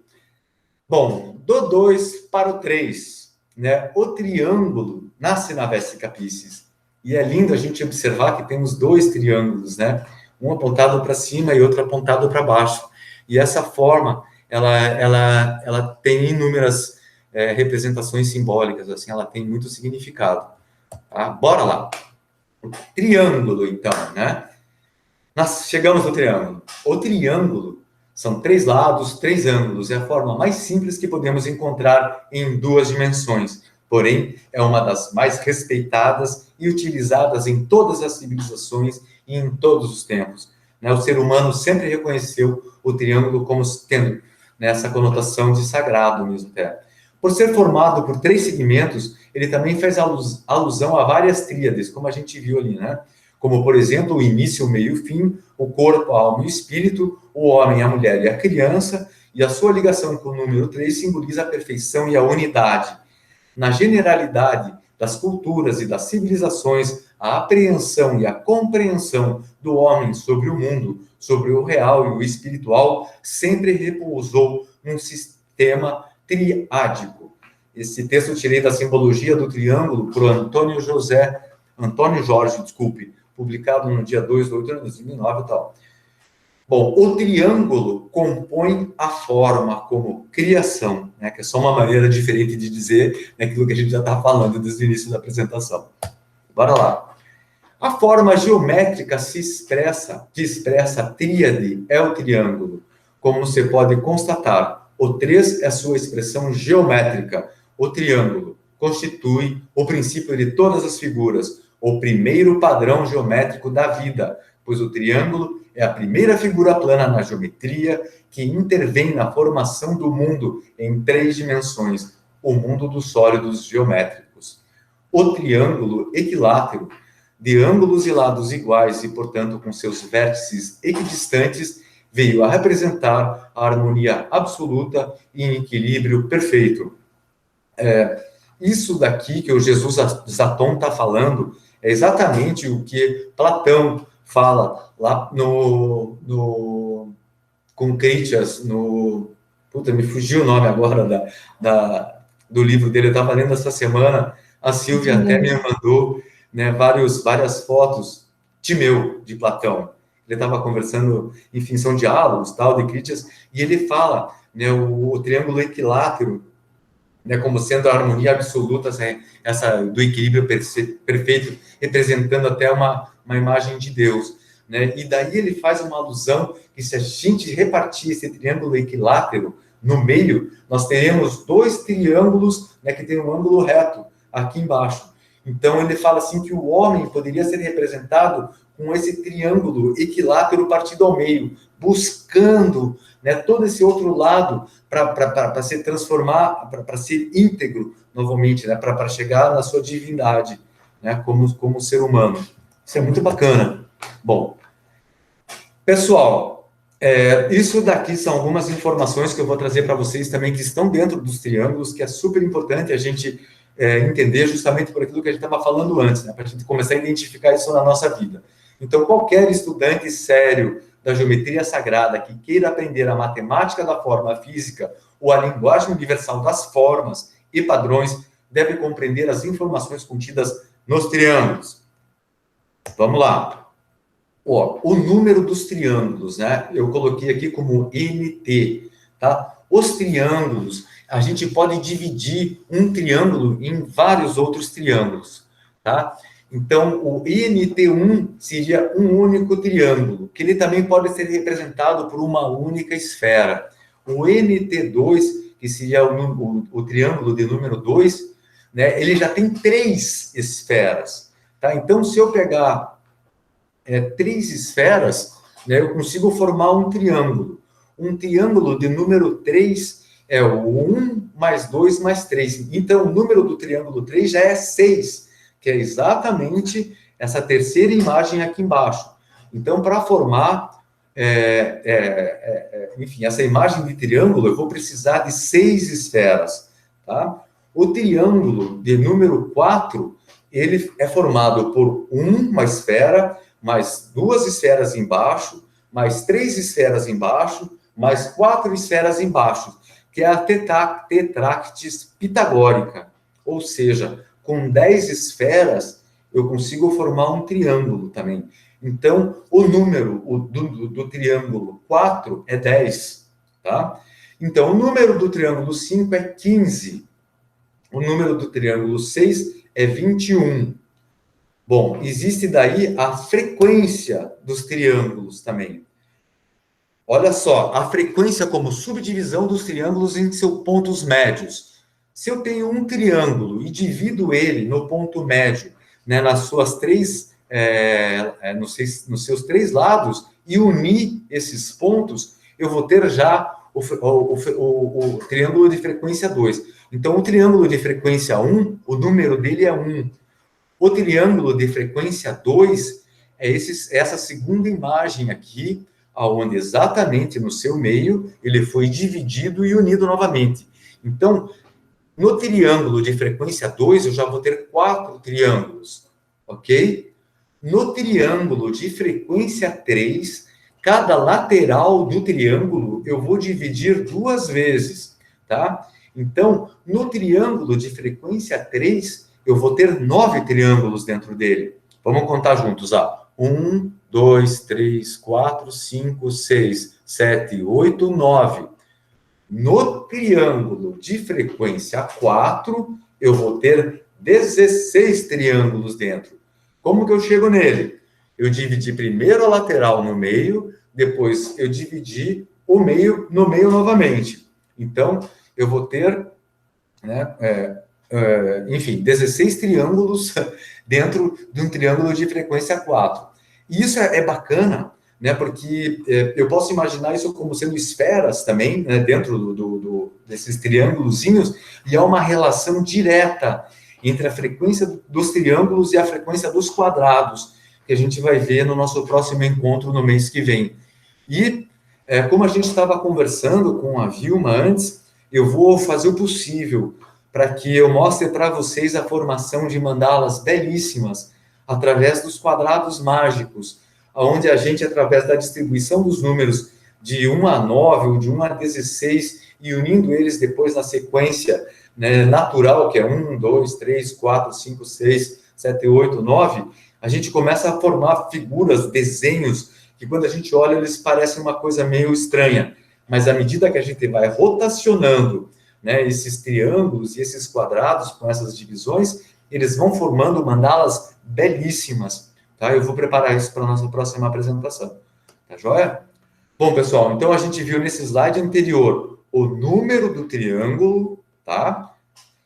Bom, do 2 para o 3, né? O triângulo nasce na Vesica Piscis. E é lindo a gente observar que temos 2 triângulos, né? Um apontado para cima e outro apontado para baixo. E essa forma, ela tem inúmeras representações simbólicas, assim, ela tem muito significado. Tá? Bora lá. O triângulo, então, né? Nós chegamos no triângulo. O triângulo são 3 lados, 3 ângulos. É a forma mais simples que podemos encontrar em 2 dimensões. Porém, é uma das mais respeitadas e utilizadas em todas as civilizações e em todos os tempos. Né? O ser humano sempre reconheceu o triângulo como tendo, né, essa conotação de sagrado mesmo. Por ser formado por 3 segmentos, ele também faz alusão a várias tríades, como a gente viu ali, né? Como, por exemplo, o início, o meio e o fim, o corpo, a alma e o espírito, o homem, a mulher e a criança, e a sua ligação com o número 3 simboliza a perfeição e a unidade. Na generalidade das culturas e das civilizações, a apreensão e a compreensão do homem sobre o mundo, sobre o real e o espiritual, sempre repousou num sistema triádico. Esse texto eu tirei da Simbologia do Triângulo por Antônio Jorge, publicado no dia 2 de outubro de 2009 e tal. Bom, o triângulo compõe a forma como criação, né, que é só uma maneira diferente de dizer, né, aquilo que a gente já está falando desde o início da apresentação. Bora lá. A forma geométrica que expressa a tríade é o triângulo. Como você pode constatar, o 3 é sua expressão geométrica. O triângulo constitui o princípio de todas as figuras, o primeiro padrão geométrico da vida, pois o triângulo é a primeira figura plana na geometria que intervém na formação do mundo em 3 dimensões, o mundo dos sólidos geométricos. O triângulo equilátero, de ângulos e lados iguais e, portanto, com seus vértices equidistantes, veio a representar a harmonia absoluta e em equilíbrio perfeito. Isso daqui que o Jesus Zaton está falando é exatamente o que Platão fala lá com Critias, puta, me fugiu o nome agora do livro dele, eu estava lendo essa semana, a Silvia até me mandou, né, várias fotos, Timeu, de Platão. Ele estava conversando, enfim, são diálogos, tal, de Critias, e ele fala, né, o triângulo equilátero, né, como sendo a harmonia absoluta, essa do equilíbrio perfeito, representando até uma imagem de Deus, né? E daí ele faz uma alusão que se a gente repartir esse triângulo equilátero no meio, nós teremos 2 triângulos, né, que tem um ângulo reto aqui embaixo. Então ele fala assim que o homem poderia ser representado com esse triângulo equilátero partido ao meio, buscando, né, todo esse outro lado para se transformar, para ser íntegro novamente, né, para chegar na sua divindade, né, como ser humano. Isso é muito bacana. Bom, pessoal, isso daqui são algumas informações que eu vou trazer para vocês também que estão dentro dos triângulos, que é super importante a gente entender justamente por aquilo que a gente estava falando antes, né, para a gente começar a identificar isso na nossa vida. Então, qualquer estudante sério da geometria sagrada que queira aprender a matemática da forma física ou a linguagem universal das formas e padrões deve compreender as informações contidas nos triângulos. Vamos lá. O número dos triângulos, né? Eu coloquei aqui como NT, tá? Os triângulos, a gente pode dividir um triângulo em vários outros triângulos, tá? Então, o INT1 seria um único triângulo, que ele também pode ser representado por uma única esfera. O NT2, que seria o triângulo de número 2, né, ele já tem 3 esferas. Tá? Então, se eu pegar 3 esferas, né, eu consigo formar um triângulo. Um triângulo de número 3 é o 1 mais 2 mais 3. Então, o número do triângulo 3 já é 6. Que é exatamente essa terceira imagem aqui embaixo. Então, para formar, enfim, essa imagem de triângulo, eu vou precisar de 6 esferas, tá? O triângulo de número 4, ele é formado por uma esfera, mais 2 esferas embaixo, mais 3 esferas embaixo, mais 4 esferas embaixo, que é a tetráctis pitagórica, ou seja, com 10 esferas, eu consigo formar um triângulo também. Então, o número do triângulo 4 é 10, tá? Então, o número do triângulo 5 é 15. O número do triângulo 6 é 21. Bom, existe daí a frequência dos triângulos também. Olha só, a frequência como subdivisão dos triângulos em seus pontos médios. Se eu tenho um triângulo e divido ele no ponto médio, né, nas suas nos seus 3 lados, e unir esses pontos, eu vou ter já o triângulo de frequência 2. Então, o triângulo de frequência 1, o número dele é 1. O triângulo de frequência 2 é essa segunda imagem aqui, onde exatamente no seu meio ele foi dividido e unido novamente. Então, no triângulo de frequência 2, eu já vou ter 4 triângulos, ok? No triângulo de frequência 3, cada lateral do triângulo eu vou dividir 2 vezes, tá? Então, no triângulo de frequência 3, eu vou ter 9 triângulos dentro dele. Vamos contar juntos, 1, 2, 3, 4, 5, 6, 7, 8, 9. No triângulo de frequência 4, eu vou ter 16 triângulos dentro. Como que eu chego nele? Eu dividi primeiro a lateral no meio, depois eu dividi o meio no meio novamente. Então, eu vou ter, né, enfim, 16 triângulos dentro de um triângulo de frequência 4. E isso é bacana, né, porque eu posso imaginar isso como sendo esferas também, né, dentro desses triângulozinhos, e há uma relação direta entre a frequência dos triângulos e a frequência dos quadrados, que a gente vai ver no nosso próximo encontro no mês que vem. E, como a gente estava conversando com a Vilma antes, eu vou fazer o possível para que eu mostre para vocês a formação de mandalas belíssimas através dos quadrados mágicos, onde a gente, através da distribuição dos números de 1 a 9 ou de 1 a 16, e unindo eles depois na sequência, né, natural, que é 1, 2, 3, 4, 5, 6, 7, 8, 9, a gente começa a formar figuras, desenhos, que quando a gente olha, eles parecem uma coisa meio estranha. Mas à medida que a gente vai rotacionando, né, esses triângulos e esses quadrados com essas divisões, eles vão formando mandalas belíssimas, tá? Eu vou preparar isso para a nossa próxima apresentação, tá joia? Bom, pessoal, então a gente viu nesse slide anterior o número do triângulo, tá?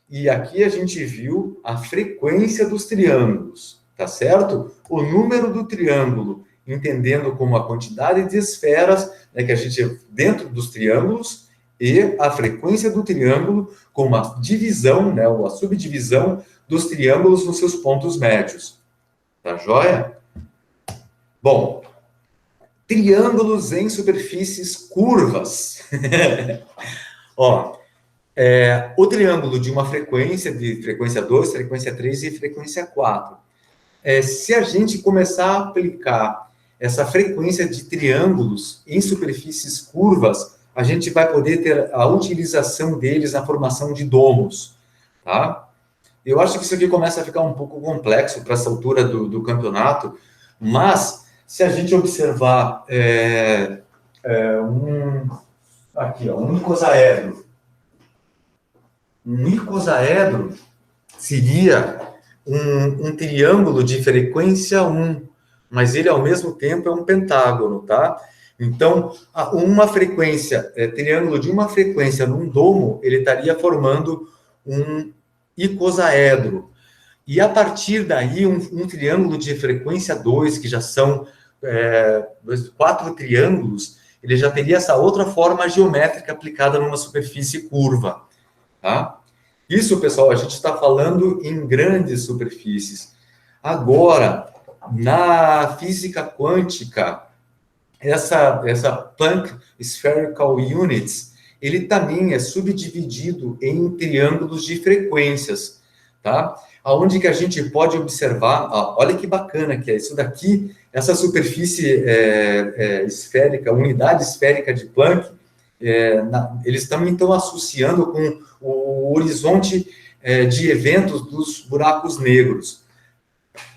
E aqui a gente viu a frequência dos triângulos, tá certo? O número do triângulo, entendendo como a quantidade de esferas, né, que a gente dentro dos triângulos, e a frequência do triângulo como a divisão, né, ou a subdivisão dos triângulos nos seus pontos médios. Tá joia? Bom, triângulos em superfícies curvas. Ó, o triângulo de uma frequência, de frequência 2, frequência 3 e frequência 4. Se a gente começar a aplicar essa frequência de triângulos em superfícies curvas, a gente vai poder ter a utilização deles na formação de domos, tá? Eu acho que isso aqui começa a ficar um pouco complexo para essa altura do campeonato, mas se a gente observar um icosaedro. Um icosaedro seria um triângulo de frequência 1, mas ele, ao mesmo tempo, é um pentágono, tá? Então, uma frequência, triângulo de uma frequência num domo, ele estaria formando um icosaedro. E, a partir daí, um triângulo de frequência 2, que já são 4 triângulos, ele já teria essa outra forma geométrica aplicada numa superfície curva, tá? Isso, pessoal, a gente está falando em grandes superfícies. Agora, na física quântica, essa Planck Spherical Units, ele também é subdividido em triângulos de frequências, tá? Aonde que a gente pode observar, olha que bacana que é isso daqui, essa superfície esférica, unidade esférica de Planck, eles também estão associando com o horizonte de eventos dos buracos negros.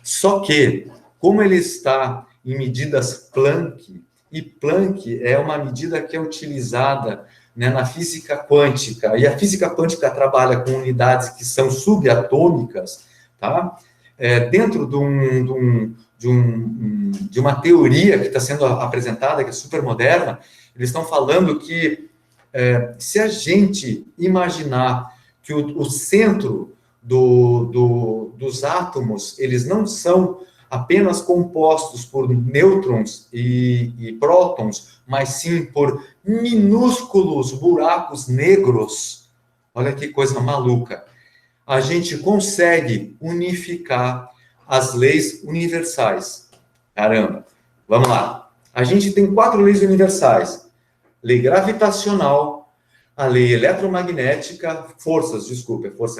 Só que, como ele está em medidas Planck, e Planck é uma medida que é utilizada, né, na física quântica, e a física quântica trabalha com unidades que são subatômicas, tá? Dentro de uma teoria que está sendo apresentada, que é super moderna, eles estão falando que se a gente imaginar que o centro dos átomos, eles não são apenas compostos por nêutrons e prótons, mas sim por minúsculos buracos negros. Olha que coisa maluca. A gente consegue unificar as leis universais. Caramba, vamos lá. A gente tem 4 leis universais. Lei gravitacional, a lei eletromagnética, força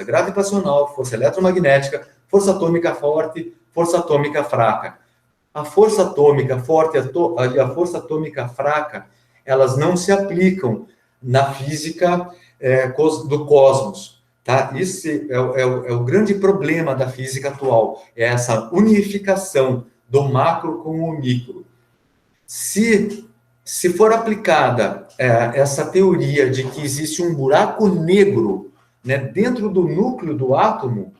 gravitacional, força eletromagnética, força atômica forte, força atômica fraca. A força atômica forte e a força atômica fraca, elas não se aplicam na física do cosmos, tá? Esse é o grande problema da física atual, é essa unificação do macro com o micro. Se for aplicada essa teoria de que existe um buraco negro, né, dentro do núcleo do átomo,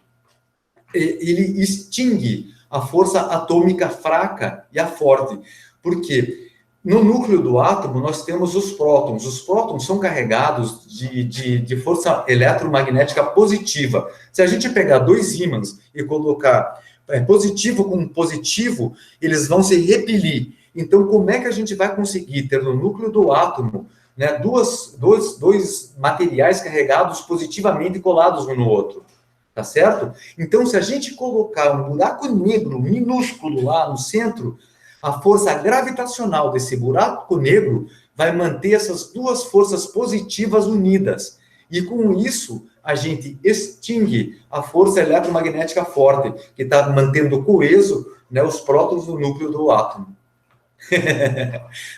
ele extingue a força atômica fraca e a forte. Por quê? No núcleo do átomo, nós temos os prótons. Os prótons são carregados de força eletromagnética positiva. Se a gente pegar dois ímãs e colocar positivo com positivo, eles vão se repelir. Então, como é que a gente vai conseguir ter no núcleo do átomo, né, dois materiais carregados positivamente colados um no outro? Tá certo? Então, se a gente colocar um buraco negro minúsculo lá no centro, a força gravitacional desse buraco negro vai manter essas duas forças positivas unidas. E com isso, a gente extingue a força eletromagnética forte, que está mantendo coeso, né, os prótons do núcleo do átomo.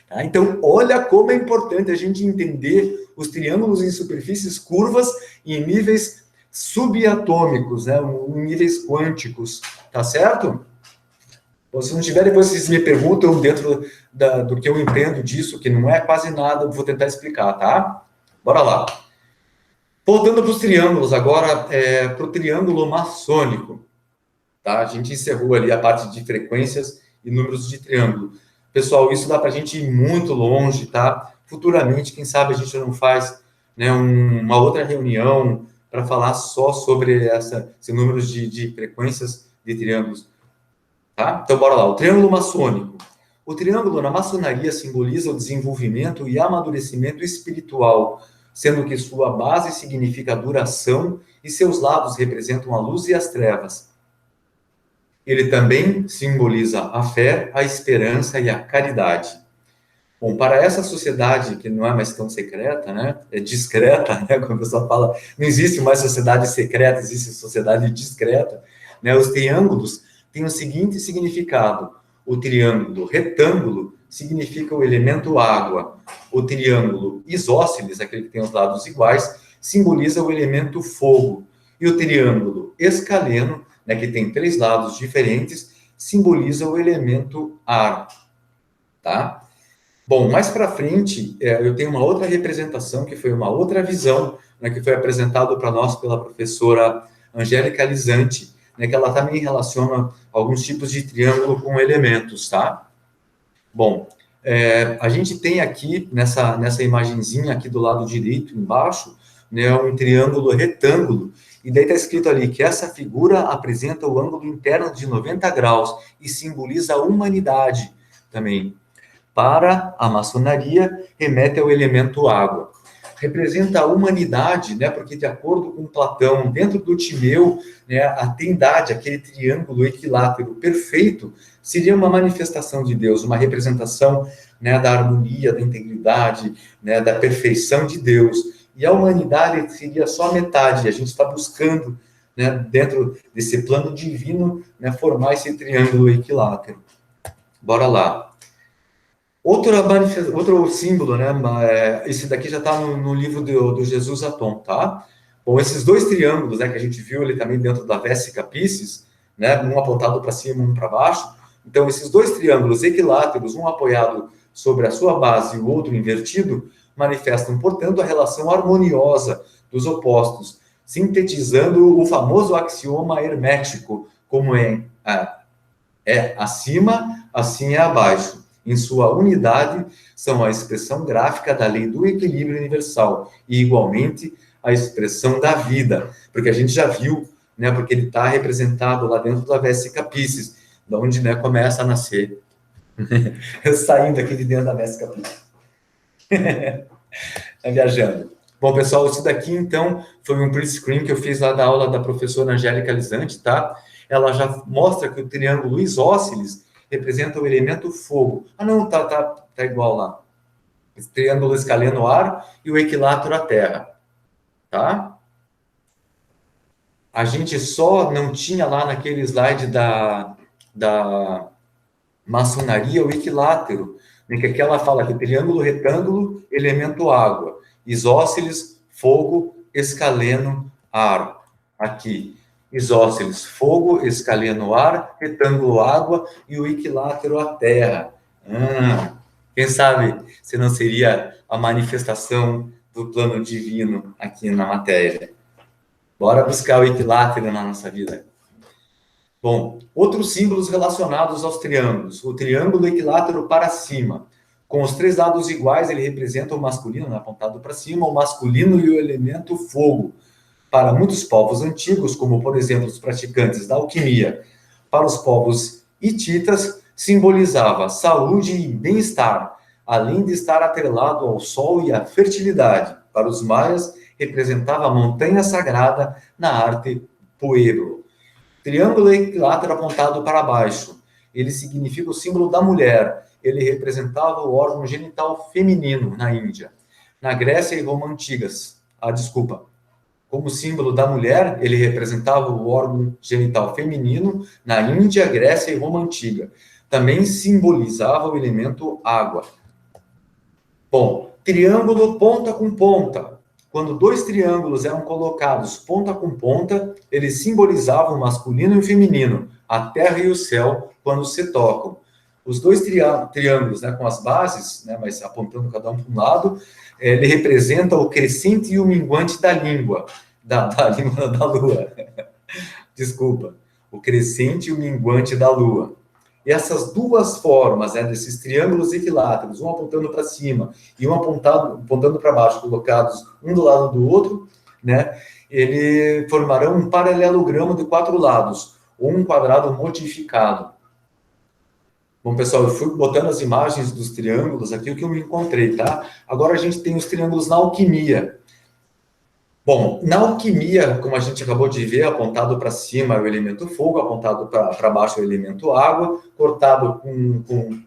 Tá? Então, olha como é importante a gente entender os triângulos em superfícies curvas em níveis subatômicos, né, em níveis quânticos, tá certo? Se não tiver, depois vocês me perguntam dentro do que eu entendo disso, que não é quase nada, eu vou tentar explicar, tá? Bora lá. Voltando para os triângulos, agora para o triângulo maçônico, tá? A gente encerrou ali a parte de frequências e números de triângulo. Pessoal, isso dá para a gente ir muito longe, tá? Futuramente, quem sabe a gente não faz, né, uma outra reunião para falar só sobre esses números de frequências de triângulos. Tá? Então, bora lá. O triângulo maçônico. O triângulo na maçonaria simboliza o desenvolvimento e amadurecimento espiritual, sendo que sua base significa a duração e seus lados representam a luz e as trevas. Ele também simboliza a fé, a esperança e a caridade. Bom, para essa sociedade que não é mais tão secreta, né? É discreta, né? Quando a pessoa fala, não existe mais sociedade secreta, existe sociedade discreta, né? Os triângulos tem o seguinte significado: o triângulo retângulo significa o elemento água, o triângulo isósceles, aquele que tem os lados iguais, simboliza o elemento fogo, e o triângulo escaleno, né, que tem 3 lados diferentes, simboliza o elemento ar, tá? Bom, mais para frente, eu tenho uma outra representação, que foi uma outra visão, né, que foi apresentado para nós pela professora Angélica Lizanti, né, que ela também relaciona alguns tipos de triângulo com elementos, tá? Bom, a gente tem aqui, nessa imagenzinha aqui do lado direito, embaixo, né, um triângulo retângulo, e daí está escrito ali que essa figura apresenta o ângulo interno de 90 graus e simboliza a humanidade também. Para a maçonaria, remete ao elemento água. Representa a humanidade, né? Porque, de acordo com Platão, dentro do Timeu, né, a trindade, aquele triângulo equilátero perfeito, seria uma manifestação de Deus, uma representação, né, da harmonia, da integridade, né, da perfeição de Deus. E a humanidade seria só metade. A gente está buscando, né, dentro desse plano divino, né, formar esse triângulo equilátero. Bora lá. Outro símbolo, né? Esse daqui já está no livro do Jesus Atom, tá? Bom, esses 2 triângulos, né, que a gente viu ali também dentro da Vesica Piscis, né, um apontado para cima, um para baixo. Então, esses 2 triângulos equiláteros, um apoiado sobre a sua base e o outro invertido, manifestam, portanto, a relação harmoniosa dos opostos, sintetizando o famoso axioma hermético, como é acima, assim é abaixo. Em sua unidade, são a expressão gráfica da lei do equilíbrio universal e, igualmente, a expressão da vida, porque a gente já viu, né, porque ele está representado lá dentro da Vesica Piscis, da onde, né, começa a nascer. Saindo aqui de dentro da Vesica Piscis. Tá viajando. Bom, pessoal, isso daqui, então, foi um print screen que eu fiz lá da aula da professora Angélica Lizanti, tá? Ela já mostra que o triângulo isósceles representa o elemento fogo. Ah, não, tá igual lá. Esse triângulo escaleno ar e o equilátero a terra, tá? A gente só não tinha lá naquele slide da maçonaria o equilátero, né, que aqui ela fala que o triângulo retângulo, elemento água, isósceles, fogo, escaleno, ar. Aqui, isósceles, fogo, escaleno, ar, retângulo, água e o equilátero, a terra. Quem sabe se não seria a manifestação do plano divino aqui na matéria. Bora buscar o equilátero na nossa vida. Bom, outros símbolos relacionados aos triângulos. O triângulo equilátero para cima. Com os 3 lados iguais, ele representa o masculino, né, apontado para cima, o masculino e o elemento fogo. Para muitos povos antigos, como, por exemplo, os praticantes da alquimia, para os povos hititas, simbolizava saúde e bem-estar, além de estar atrelado ao sol e à fertilidade. Para os maias, representava a montanha sagrada na arte Pueblo. Triângulo equilátero apontado para baixo. Ele significa o símbolo da mulher. Ele representava o órgão genital feminino na Índia. Na Grécia e Roma antigas. Como símbolo da mulher, ele representava o órgão genital feminino na Índia, Grécia e Roma antiga. Também simbolizava o elemento água. Bom, triângulo ponta com ponta. Quando 2 triângulos eram colocados ponta com ponta, eles simbolizavam o masculino e o feminino, a terra e o céu, quando se tocam. Os 2 triângulos, né, com as bases, né, mas apontando cada um para um lado, ele representa o crescente e o minguante da língua, da língua da lua. Desculpa. O crescente e o minguante da lua. E essas 2 formas, né, desses triângulos equiláteros, um apontando para cima e um apontando para baixo, colocados um do lado do outro, né, ele formarão um paralelogramo de 4 lados, ou um quadrado modificado. Bom, pessoal, eu fui botando as imagens dos triângulos aqui, o que eu encontrei, tá? Agora a gente tem os triângulos na alquimia. Bom, na alquimia, como a gente acabou de ver, apontado para cima é o elemento fogo, apontado para baixo é o elemento água, cortado com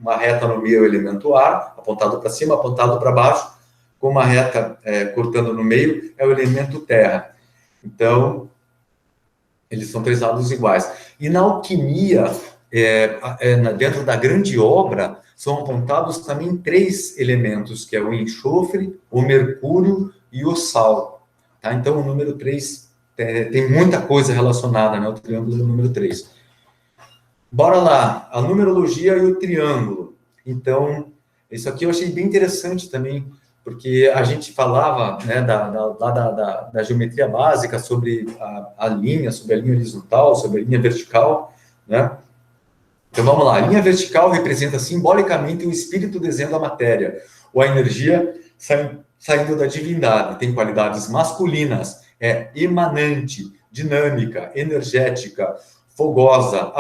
uma reta no meio é o elemento ar, apontado para cima, apontado para baixo, com uma reta cortando no meio é o elemento terra. Então, eles são 3 lados iguais. E na alquimia, dentro da grande obra, são apontados também 3 elementos, que é o enxofre, o mercúrio e o sal. Tá? Então, o número 3 tem muita coisa relacionada, né? O triângulo do número 3. Bora lá, a numerologia e o triângulo. Então, isso aqui eu achei bem interessante também, porque a gente falava, né, da geometria básica sobre a linha horizontal, sobre a linha vertical, né? Então, vamos lá. A linha vertical representa simbolicamente o espírito desenhando a matéria, ou a energia saindo da divindade. Tem qualidades masculinas, emanante, dinâmica, energética, fogosa,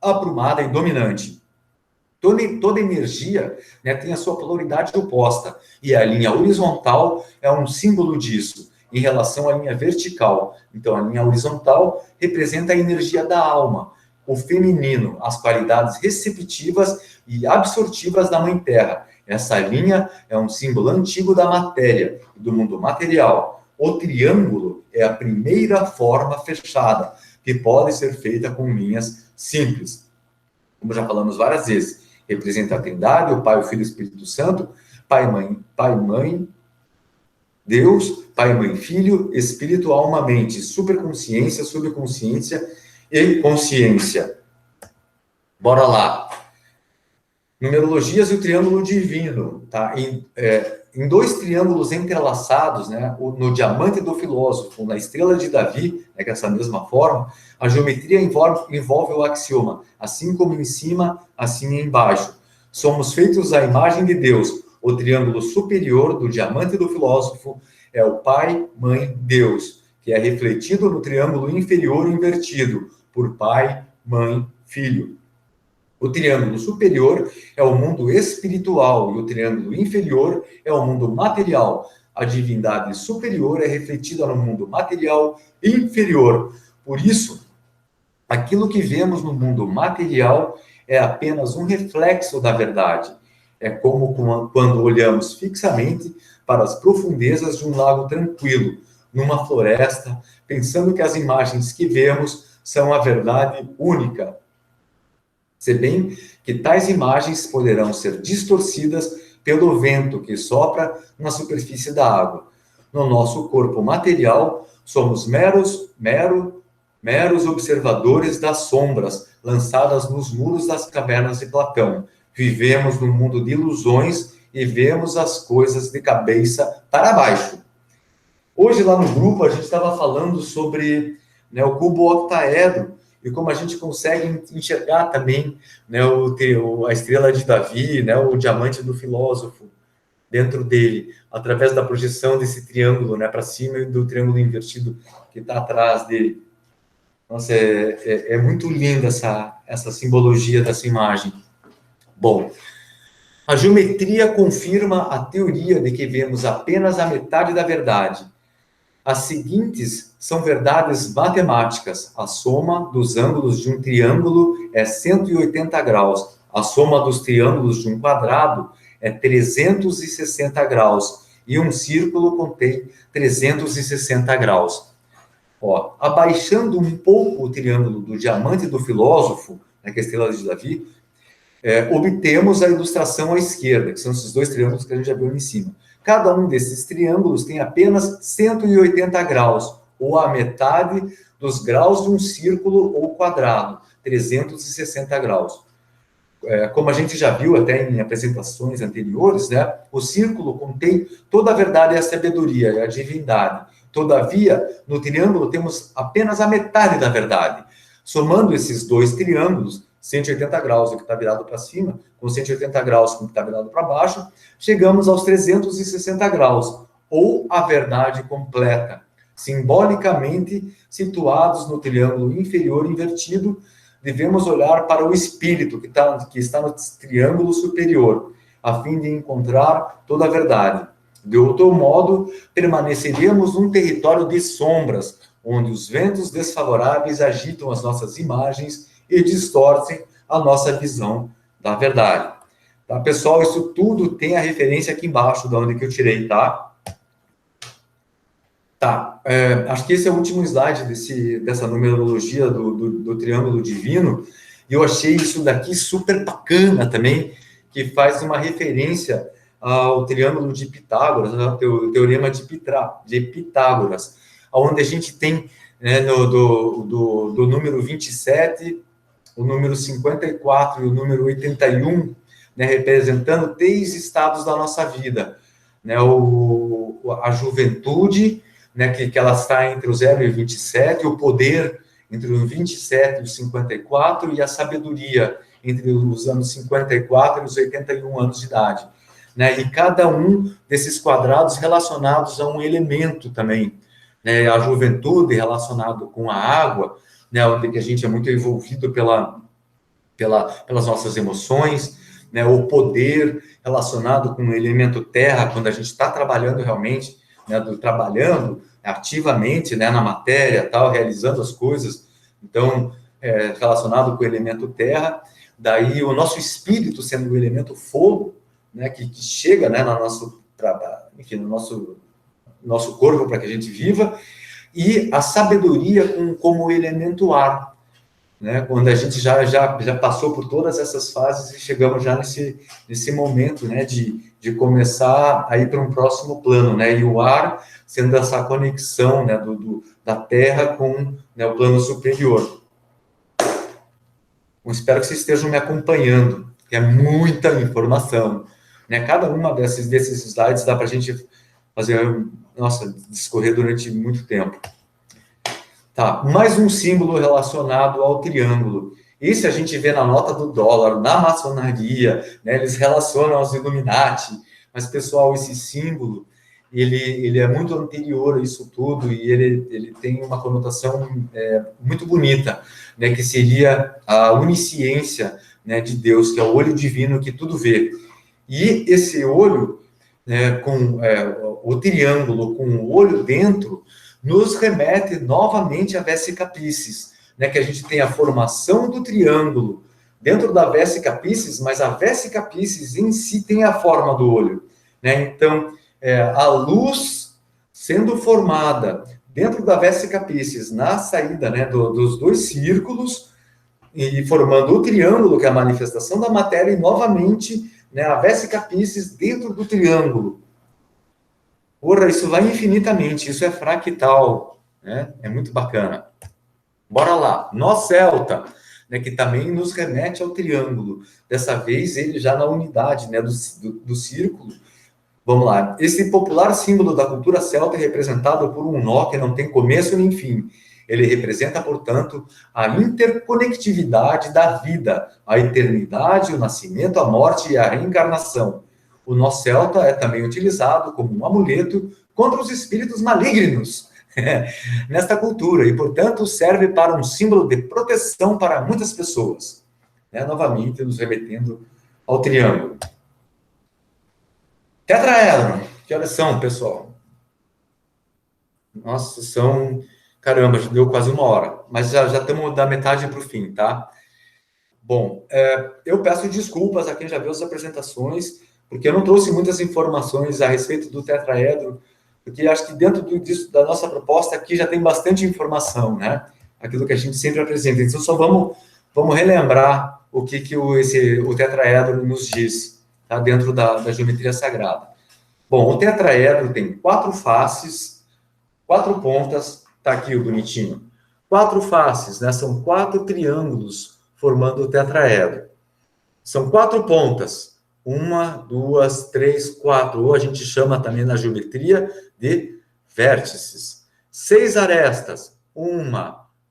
aprumada e dominante. Toda energia, né, tem a sua polaridade oposta, e a linha horizontal é um símbolo disso, em relação à linha vertical. Então, a linha horizontal representa a energia da alma, o feminino, as qualidades receptivas e absortivas da Mãe Terra. Essa linha é um símbolo antigo da matéria, do mundo material. O triângulo é a primeira forma fechada, que pode ser feita com linhas simples. Como já falamos várias vezes, representa a Trindade, o Pai, o Filho e o Espírito Santo, Pai, Mãe, Deus, Pai, Mãe, Filho, Espírito, Alma, Mente, superconsciência, subconsciência e consciência. Bora lá. Numerologias e o triângulo divino, tá? Em 2 triângulos entrelaçados, né? No diamante do filósofo, na estrela de Davi, né, que é essa mesma forma, a geometria envolve o axioma, assim como em cima, assim embaixo. Somos feitos à imagem de Deus. O triângulo superior do diamante do filósofo é o Pai, Mãe, Deus, que é refletido no triângulo inferior invertido, por Pai, Mãe, Filho. O triângulo superior é o mundo espiritual e o triângulo inferior é o mundo material. A divindade superior é refletida no mundo material inferior. Por isso, aquilo que vemos no mundo material é apenas um reflexo da verdade. É como quando olhamos fixamente para as profundezas de um lago tranquilo, numa floresta, pensando que as imagens que vemos são a verdade única. Se bem que tais imagens poderão ser distorcidas pelo vento que sopra na superfície da água. no nosso corpo material, somos meros observadores das sombras lançadas nos muros das cavernas de Platão. Vivemos num mundo de ilusões e vemos as coisas de cabeça para baixo. Hoje, lá no grupo, a gente estava falando sobre, né, o cubo octaedro e como a gente consegue enxergar também, né, a estrela de Davi, né, o diamante do filósofo dentro dele, através da projeção desse triângulo, né, para cima e do triângulo invertido que está atrás dele. Nossa, é muito linda essa simbologia dessa imagem. Bom, a geometria confirma a teoria de que vemos apenas a metade da verdade. As seguintes são verdades matemáticas. A soma dos ângulos de um triângulo é 180 graus. A soma dos triângulos de um quadrado é 360 graus. E um círculo contém 360 graus. Ó, abaixando um pouco o triângulo do diamante do filósofo, né, que é a estrela de Davi, obtemos a ilustração à esquerda, que são esses dois triângulos que a gente já viu ali em cima. Cada um desses triângulos tem apenas 180 graus, ou a metade dos graus de um círculo ou quadrado, 360 graus. Como a gente já viu até em apresentações anteriores, né, o círculo contém toda a verdade e a sabedoria, e a divindade. Todavia, no triângulo temos apenas a metade da verdade. Somando esses dois triângulos, 180 graus, o que está virado para cima, com 180 graus, o que está virado para baixo, chegamos aos 360 graus, ou a verdade completa. Simbolicamente situados no triângulo inferior invertido, devemos olhar para o espírito que está no triângulo superior, a fim de encontrar toda a verdade. De outro modo, permaneceríamos num território de sombras, onde os ventos desfavoráveis agitam as nossas imagens e distorcem a nossa visão da verdade. Tá, pessoal? Isso tudo tem a referência aqui embaixo, de onde que eu tirei, tá? Tá, acho que esse é o último slide dessa numerologia do triângulo divino, e eu achei isso daqui super bacana também, que faz uma referência ao triângulo de Pitágoras, né, o teorema de Pitágoras, onde a gente tem, né, do número 27, o número 54 e o número 81, né, representando 3 estados da nossa vida, né, a juventude, né, que ela está entre o 0 e o 27, o poder entre o 27 e o 54, e a sabedoria entre os anos 54 e os 81 anos de idade. Né, e cada um desses quadrados relacionados a um elemento também. Né, a juventude relacionado com a água, né, onde a gente é muito envolvido pelas nossas emoções, né, o poder relacionado com o elemento terra, quando a gente está trabalhando realmente, né, trabalhando ativamente, né, na matéria, tal, realizando as coisas, então, relacionado com o elemento terra, daí o nosso espírito sendo o elemento fogo, né, que chega, né, no nosso trabalho, enfim, no nosso corpo para que a gente viva, e a sabedoria como elemento ar, né, quando a gente já passou por todas essas fases e chegamos já nesse momento, né, de começar a ir para um próximo plano, né, e o ar sendo essa conexão, né, da Terra com, né, o plano superior. Eu espero que vocês estejam me acompanhando, que é muita informação, né, cada uma desses slides dá para a gente fazer, nossa, discorrer durante muito tempo. Tá, mais um símbolo relacionado ao triângulo. Esse a gente vê na nota do dólar, na maçonaria, né? Eles relacionam aos Illuminati, mas, pessoal, esse símbolo, ele é muito anterior a isso tudo, e ele tem uma conotação muito bonita, né? Que seria a onisciência, né, de Deus, que é o olho divino que tudo vê. E esse olho, né, com o triângulo, com o olho dentro, nos remete novamente à Vesica Piscis, né, que a gente tem a formação do triângulo dentro da Vesica Piscis, mas a Vesica Piscis em si tem a forma do olho, né? Então, a luz sendo formada dentro da Vesica Piscis, na saída, né, dos dois círculos, e formando o triângulo, que é a manifestação da matéria, e novamente, né, a Vesica Piscis dentro do triângulo. Porra, isso vai infinitamente, isso é fractal, né? É muito bacana. Bora lá, nó celta, né, que também nos remete ao triângulo. Dessa vez, ele já na unidade, né, do círculo. Vamos lá. Esse popular símbolo da cultura celta é representado por um nó que não tem começo nem fim. Ele representa, portanto, a interconectividade da vida, a eternidade, o nascimento, a morte e a reencarnação. O nó celta é também utilizado como um amuleto contra os espíritos malignos nesta cultura e, portanto, serve para um símbolo de proteção para muitas pessoas. Né? Novamente, nos remetendo ao triângulo. Tetraedro. Que horas são, pessoal? Nossa, são... Caramba, já deu quase 1 hora. Mas já estamos da metade para o fim, tá? Bom, eu peço desculpas a quem já viu as apresentações, porque eu não trouxe muitas informações a respeito do tetraedro, porque acho que dentro da nossa proposta aqui já tem bastante informação, né? Aquilo que a gente sempre apresenta. Então, só vamos relembrar o que o tetraedro nos diz, tá? Dentro da geometria sagrada. Bom, o tetraedro tem 4 faces, 4 pontas, tá aqui o bonitinho. 4 faces, né? São 4 triângulos formando o tetraedro. São 4 pontas. 1, 2, 3, 4. Ou a gente chama também na geometria de vértices. 6 arestas. 1,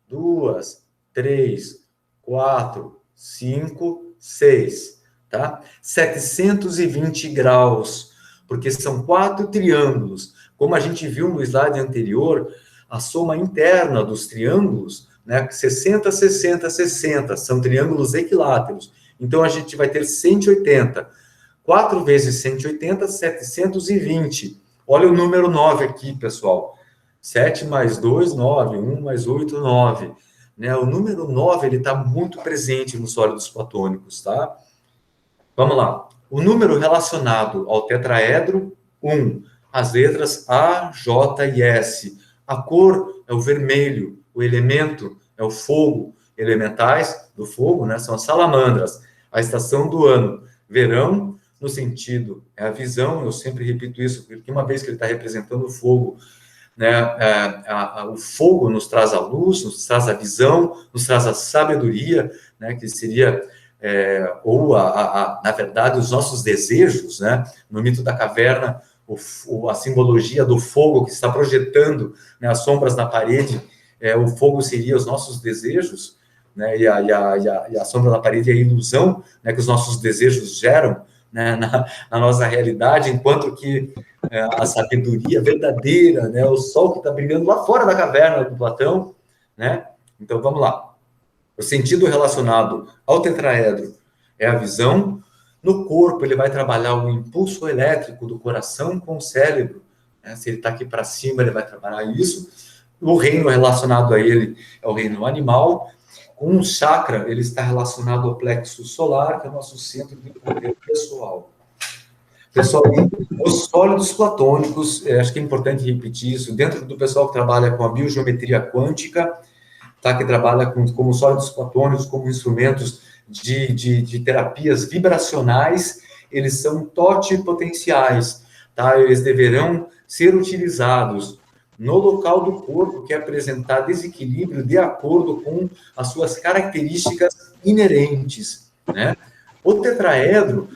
2, 3, 4, 5, 6. Tá? 720 graus. Porque são 4 triângulos. Como a gente viu no slide anterior, a soma interna dos triângulos, né, 60, 60, 60, são triângulos equiláteros. Então, a gente vai ter 180. 4 vezes 180, 720. Olha o número 9 aqui, pessoal. 7 mais 2, 9. 1 mais 8, 9. Né? O número 9, ele está muito presente nos sólidos platônicos, tá? Vamos lá. O número relacionado ao tetraedro, 1. As letras A, J e S. A cor é o vermelho. O elemento é o fogo. Elementais do fogo, né, são as salamandras. A estação do ano, verão, no sentido, é a visão. Eu sempre repito isso, porque uma vez que ele está representando o fogo, né, o fogo nos traz a luz, nos traz a visão, nos traz a sabedoria, né, que seria... na verdade, os nossos desejos, né? No mito da caverna, a simbologia do fogo que está projetando, né, as sombras na parede, o fogo seria os nossos desejos, né? E a sombra na parede é a ilusão, né, que os nossos desejos geram, né, na nossa realidade, enquanto que a sabedoria verdadeira, né, o sol que está brilhando lá fora da caverna do Platão, né? Então, vamos lá. O sentido relacionado ao tetraedro é a visão. No corpo, ele vai trabalhar o impulso elétrico do coração com o cérebro. Né? Se ele está aqui para cima, ele vai trabalhar isso. O reino relacionado a ele é o reino animal. Com o chakra, ele está relacionado ao plexo solar, que é o nosso centro de poder pessoal. Pessoal, os sólidos platônicos, acho que é importante repetir isso, dentro do pessoal que trabalha com a biogeometria quântica, tá, que trabalha como sólidos platônicos, como instrumentos de terapias vibracionais, eles são totipotenciais, tá? Eles deverão ser utilizados no local do corpo que apresentar desequilíbrio de acordo com as suas características inerentes, né? O tetraedro,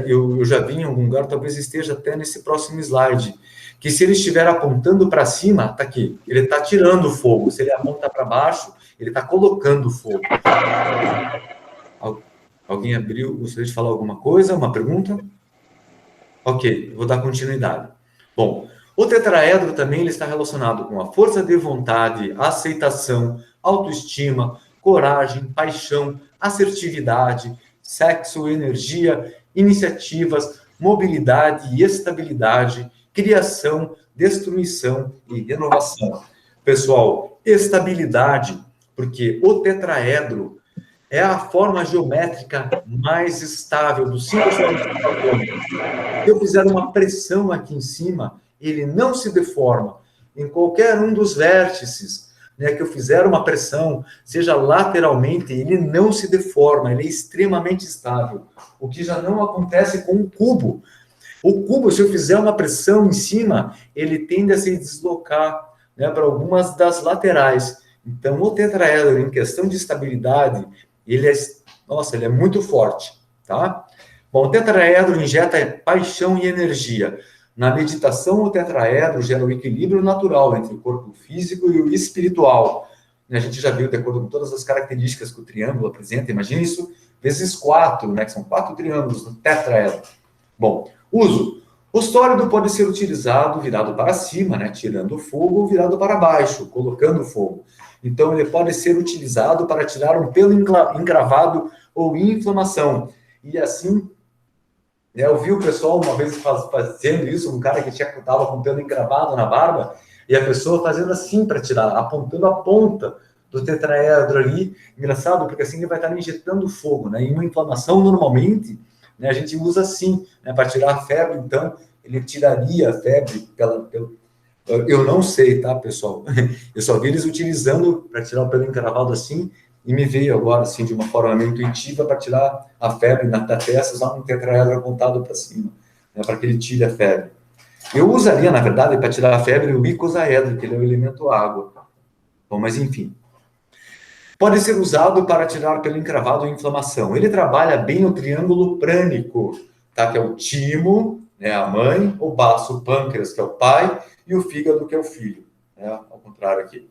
eu já vi em algum lugar, talvez esteja até nesse próximo slide, que se ele estiver apontando para cima, tá aqui, ele está tirando o fogo. Se ele aponta para baixo, ele está colocando o fogo. Alguém abriu, gostaria de falar alguma coisa? Uma pergunta? Ok, vou dar continuidade. Bom, o tetraedro também ele está relacionado com a força de vontade, aceitação, autoestima, coragem, paixão, assertividade, sexo, energia, iniciativas, mobilidade e estabilidade, criação, destruição e renovação. Pessoal, estabilidade, porque o tetraedro é a forma geométrica mais estável dos 5 sólidos platônicos. Se eu fizer uma pressão aqui em cima, ele não se deforma. Em qualquer um dos vértices, né, que eu fizer uma pressão, seja lateralmente, ele não se deforma, ele é extremamente estável. O que já não acontece com o cubo. O cubo, se eu fizer uma pressão em cima, ele tende a se deslocar, né, para algumas das laterais. Então, o tetraedro, em questão de estabilidade, ele é, nossa, ele é muito forte, tá? Bom, o tetraedro injeta paixão e energia. Na meditação, o tetraedro gera o equilíbrio natural entre o corpo físico e o espiritual. A gente já viu, de acordo com todas as características que o triângulo apresenta, imagina isso vezes 4, né, que são 4 triângulos no tetraedro. Bom, uso. O sólido pode ser utilizado virado para cima, né, tirando o fogo, ou virado para baixo, colocando o fogo. Então, ele pode ser utilizado para tirar um pelo encravado ou inflamação. E assim, né, eu vi o pessoal uma vez fazendo isso, um cara que estava com pelo encravado na barba, e a pessoa fazendo assim para tirar, apontando a ponta do tetraedro ali. Engraçado, porque assim ele vai estar injetando fogo, né? Em uma inflamação, normalmente, né, a gente usa assim, né, para tirar a febre. Então, ele tiraria a febre eu não sei, tá, pessoal? Eu só vi eles utilizando para tirar o pelo encravado assim, e me veio agora, assim, de uma forma meio intuitiva, para tirar a febre da testa, usar um tetraedro apontado para cima, né, para que ele tire a febre. Eu usaria, na verdade, para tirar a febre, o icosaedro, que ele é o elemento água. Bom, mas enfim. Pode ser usado para tirar pelo encravado e inflamação. Ele trabalha bem no triângulo prânico, tá? Que é o timo, né, a mãe, o baço, o pâncreas, que é o pai, e o fígado, que é o filho. Né? Ao contrário aqui.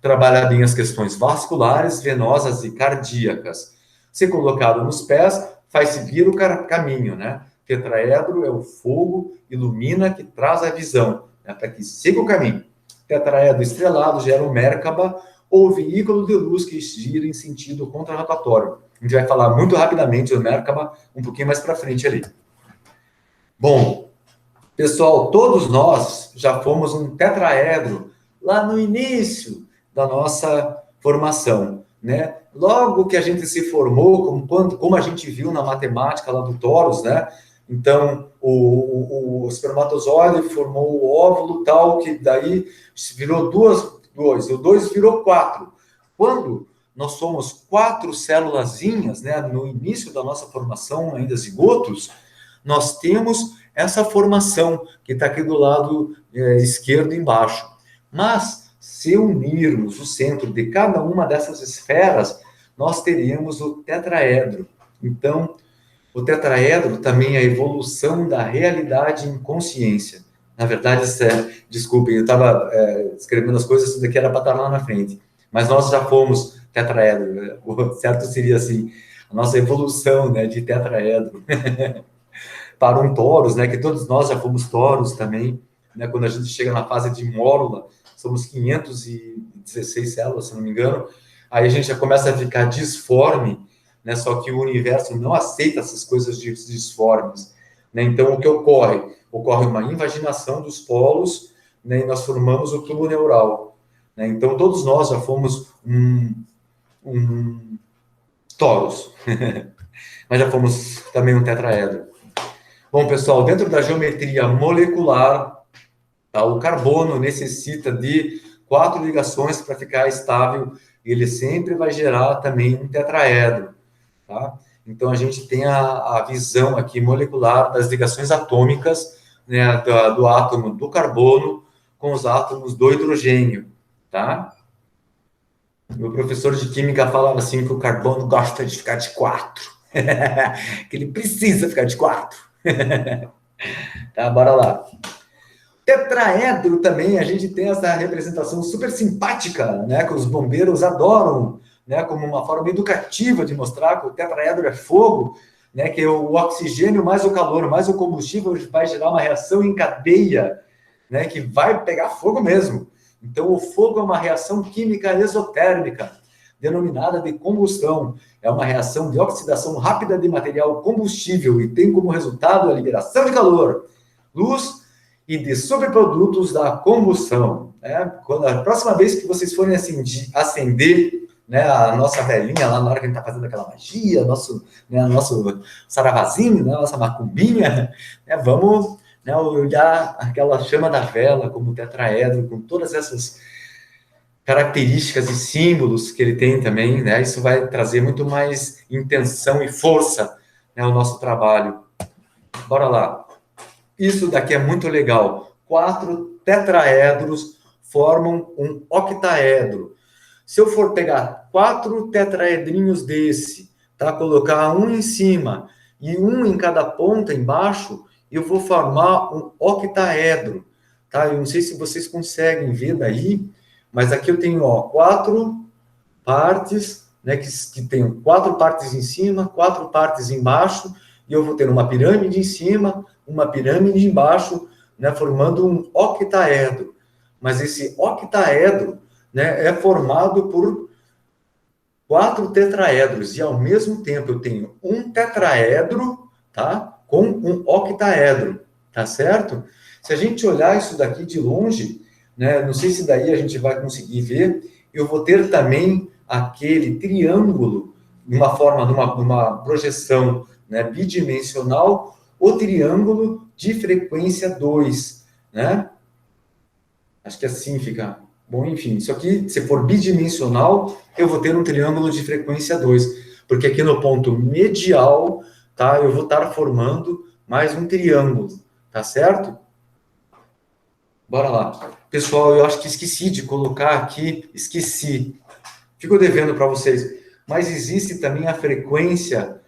Trabalha bem as questões vasculares, venosas e cardíacas. Se colocado nos pés, faz seguir o caminho, né? Tetraedro é o fogo, ilumina, que traz a visão, né? Para que siga o caminho. Tetraedro estrelado gera o Merkaba, ou veículo de luz que gira em sentido contrarotatório. A gente vai falar muito rapidamente do Merkaba um pouquinho mais para frente ali. Bom, pessoal, todos nós já fomos um tetraedro lá no início da nossa formação, né? Logo que a gente se formou, como a gente viu na matemática lá do Toros, né? Então, o espermatozoide formou o óvulo tal, que daí virou o 2 virou 4. Quando nós somos 4 célulazinhas, né, no início da nossa formação, ainda zigotos, nós temos essa formação que está aqui do lado esquerdo embaixo. Mas, se unirmos o centro de cada uma dessas esferas, nós teríamos o tetraedro. Então, o tetraedro também é a evolução da realidade em consciência. Na verdade, desculpem, eu estava escrevendo as coisas, isso daqui era para estar lá na frente. Mas nós já fomos tetraedro, né? O certo seria assim, a nossa evolução, né, de tetraedro para um toros, né, que todos nós já fomos toros também, né, quando a gente chega na fase de mórula, somos 516 células, se não me engano, aí a gente já começa a ficar disforme, né, só que o universo não aceita essas coisas disformes, né, então o que ocorre? Ocorre uma invaginação dos polos, né, e nós formamos o tubo neural, né, então todos nós já fomos um toros, mas já fomos também um tetraedro. Bom, pessoal, dentro da geometria molecular, tá, o carbono necessita de 4 ligações para ficar estável, e ele sempre vai gerar também um tetraedro, tá? Então, a gente tem a visão aqui molecular das ligações atômicas, né, do átomo do carbono com os átomos do hidrogênio, tá? Meu professor de química falava assim que o carbono gosta de ficar de 4, que ele precisa ficar de 4. Tá, bora lá. Tetraedro também, a gente tem essa representação super simpática, né, que os bombeiros adoram, né, como uma forma educativa de mostrar que o tetraedro é fogo, né, que o oxigênio mais o calor, mais o combustível vai gerar uma reação em cadeia, né, que vai pegar fogo mesmo. Então, o fogo é uma reação química exotérmica, denominada de combustão. É uma reação de oxidação rápida de material combustível e tem como resultado a liberação de calor, luz e de subprodutos da combustão. Né? Quando a próxima vez que vocês forem acender, né, a nossa velhinha lá na hora que a gente está fazendo aquela magia, nosso saravazinho, né, nossa macumbinha, né, vamos, né, olhar aquela chama da vela como tetraedro, com todas essas características e símbolos que ele tem também, né? Isso vai trazer muito mais intenção e força, né, ao nosso trabalho. Bora lá. isso daqui é muito legal. 4 tetraedros formam um octaedro. Se eu for pegar 4 tetraedrinhos desse, tá? Colocar um em cima e um em cada ponta embaixo, eu vou formar um octaedro, tá? Eu não sei se vocês conseguem ver daí, mas aqui eu tenho, ó, 4 partes, né? Que tem 4 partes em cima, 4 partes embaixo, e eu vou ter uma pirâmide em cima, uma pirâmide embaixo, né? Formando um octaedro. Mas esse octaedro, né, é formado por 4 tetraedros, e ao mesmo tempo eu tenho um tetraedro, tá? Com um octaedro, tá certo? Se a gente olhar isso daqui de longe, né, não sei se daí a gente vai conseguir ver, eu vou ter também aquele triângulo, numa projeção, né, bidimensional, o triângulo de frequência 2, né? Acho que assim fica. Bom, enfim, isso aqui, se for bidimensional, eu vou ter um triângulo de frequência 2, porque aqui no ponto medial, tá, eu vou estar formando mais um triângulo, tá certo? Bora lá. Pessoal, eu acho que esqueci de colocar aqui, esqueci. Fico devendo para vocês. Mas existe também a frequência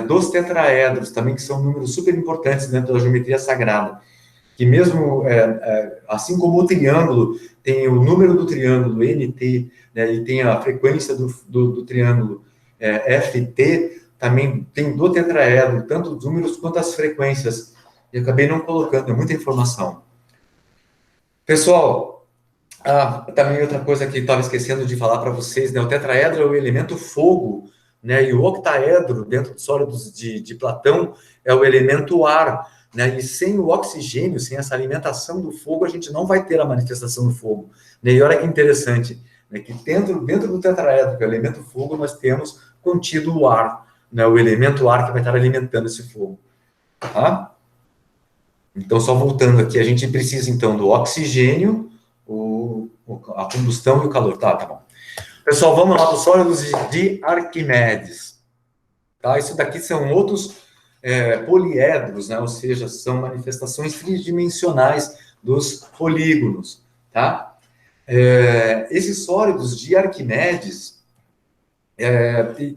dos tetraedros, também, que são números super importantes dentro da geometria sagrada. Que mesmo, assim como o triângulo tem o número do triângulo, NT, né, e tem a frequência do triângulo, FT, também tem do tetraedro, tanto os números quanto as frequências. Eu acabei não colocando, é muita informação. Pessoal, também outra coisa que estava esquecendo de falar para vocês, né, o tetraedro é o elemento fogo, né, e o octaedro, dentro dos sólidos de Platão, é o elemento ar, né, e sem o oxigênio, sem essa alimentação do fogo, a gente não vai ter a manifestação do fogo, né, e olha que interessante, né, que dentro do tetraedro, que é o elemento fogo, nós temos contido o ar, né, o elemento ar que vai estar alimentando esse fogo, tá? Então, só voltando aqui, a gente precisa, então, do oxigênio, a combustão e o calor. Tá bom. Pessoal, vamos lá para os sólidos de Arquimedes. Tá? Isso daqui são outros poliedros, né? Ou seja, são manifestações tridimensionais dos polígonos. Tá? Esses sólidos de Arquimedes,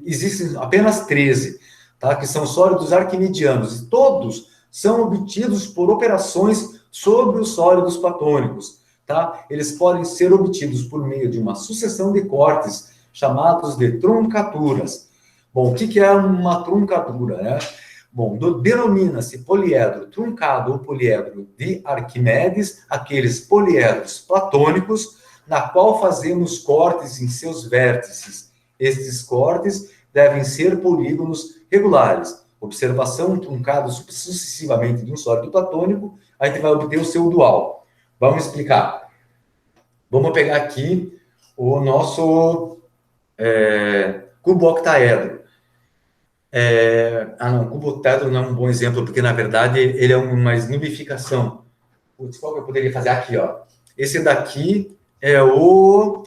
existem apenas 13, tá? Que são sólidos arquimedianos, e todos são obtidos por operações sobre os sólidos platônicos. Tá? Eles podem ser obtidos por meio de uma sucessão de cortes, chamados de truncaturas. Bom, o que é uma truncadura, né? Bom, denomina-se poliedro truncado ou poliedro de Arquimedes, aqueles poliedros platônicos, na qual fazemos cortes em seus vértices. Estes cortes devem ser polígonos regulares. Observação truncado sucessivamente de um sólido platônico, a gente vai obter o seu dual. Vamos explicar. Vamos pegar aqui o nosso cubo octaedro. Cubo octaedro não é um bom exemplo, porque, na verdade, ele é uma esnubificação. Putz, qual que eu poderia fazer aqui, ó? Esse daqui é o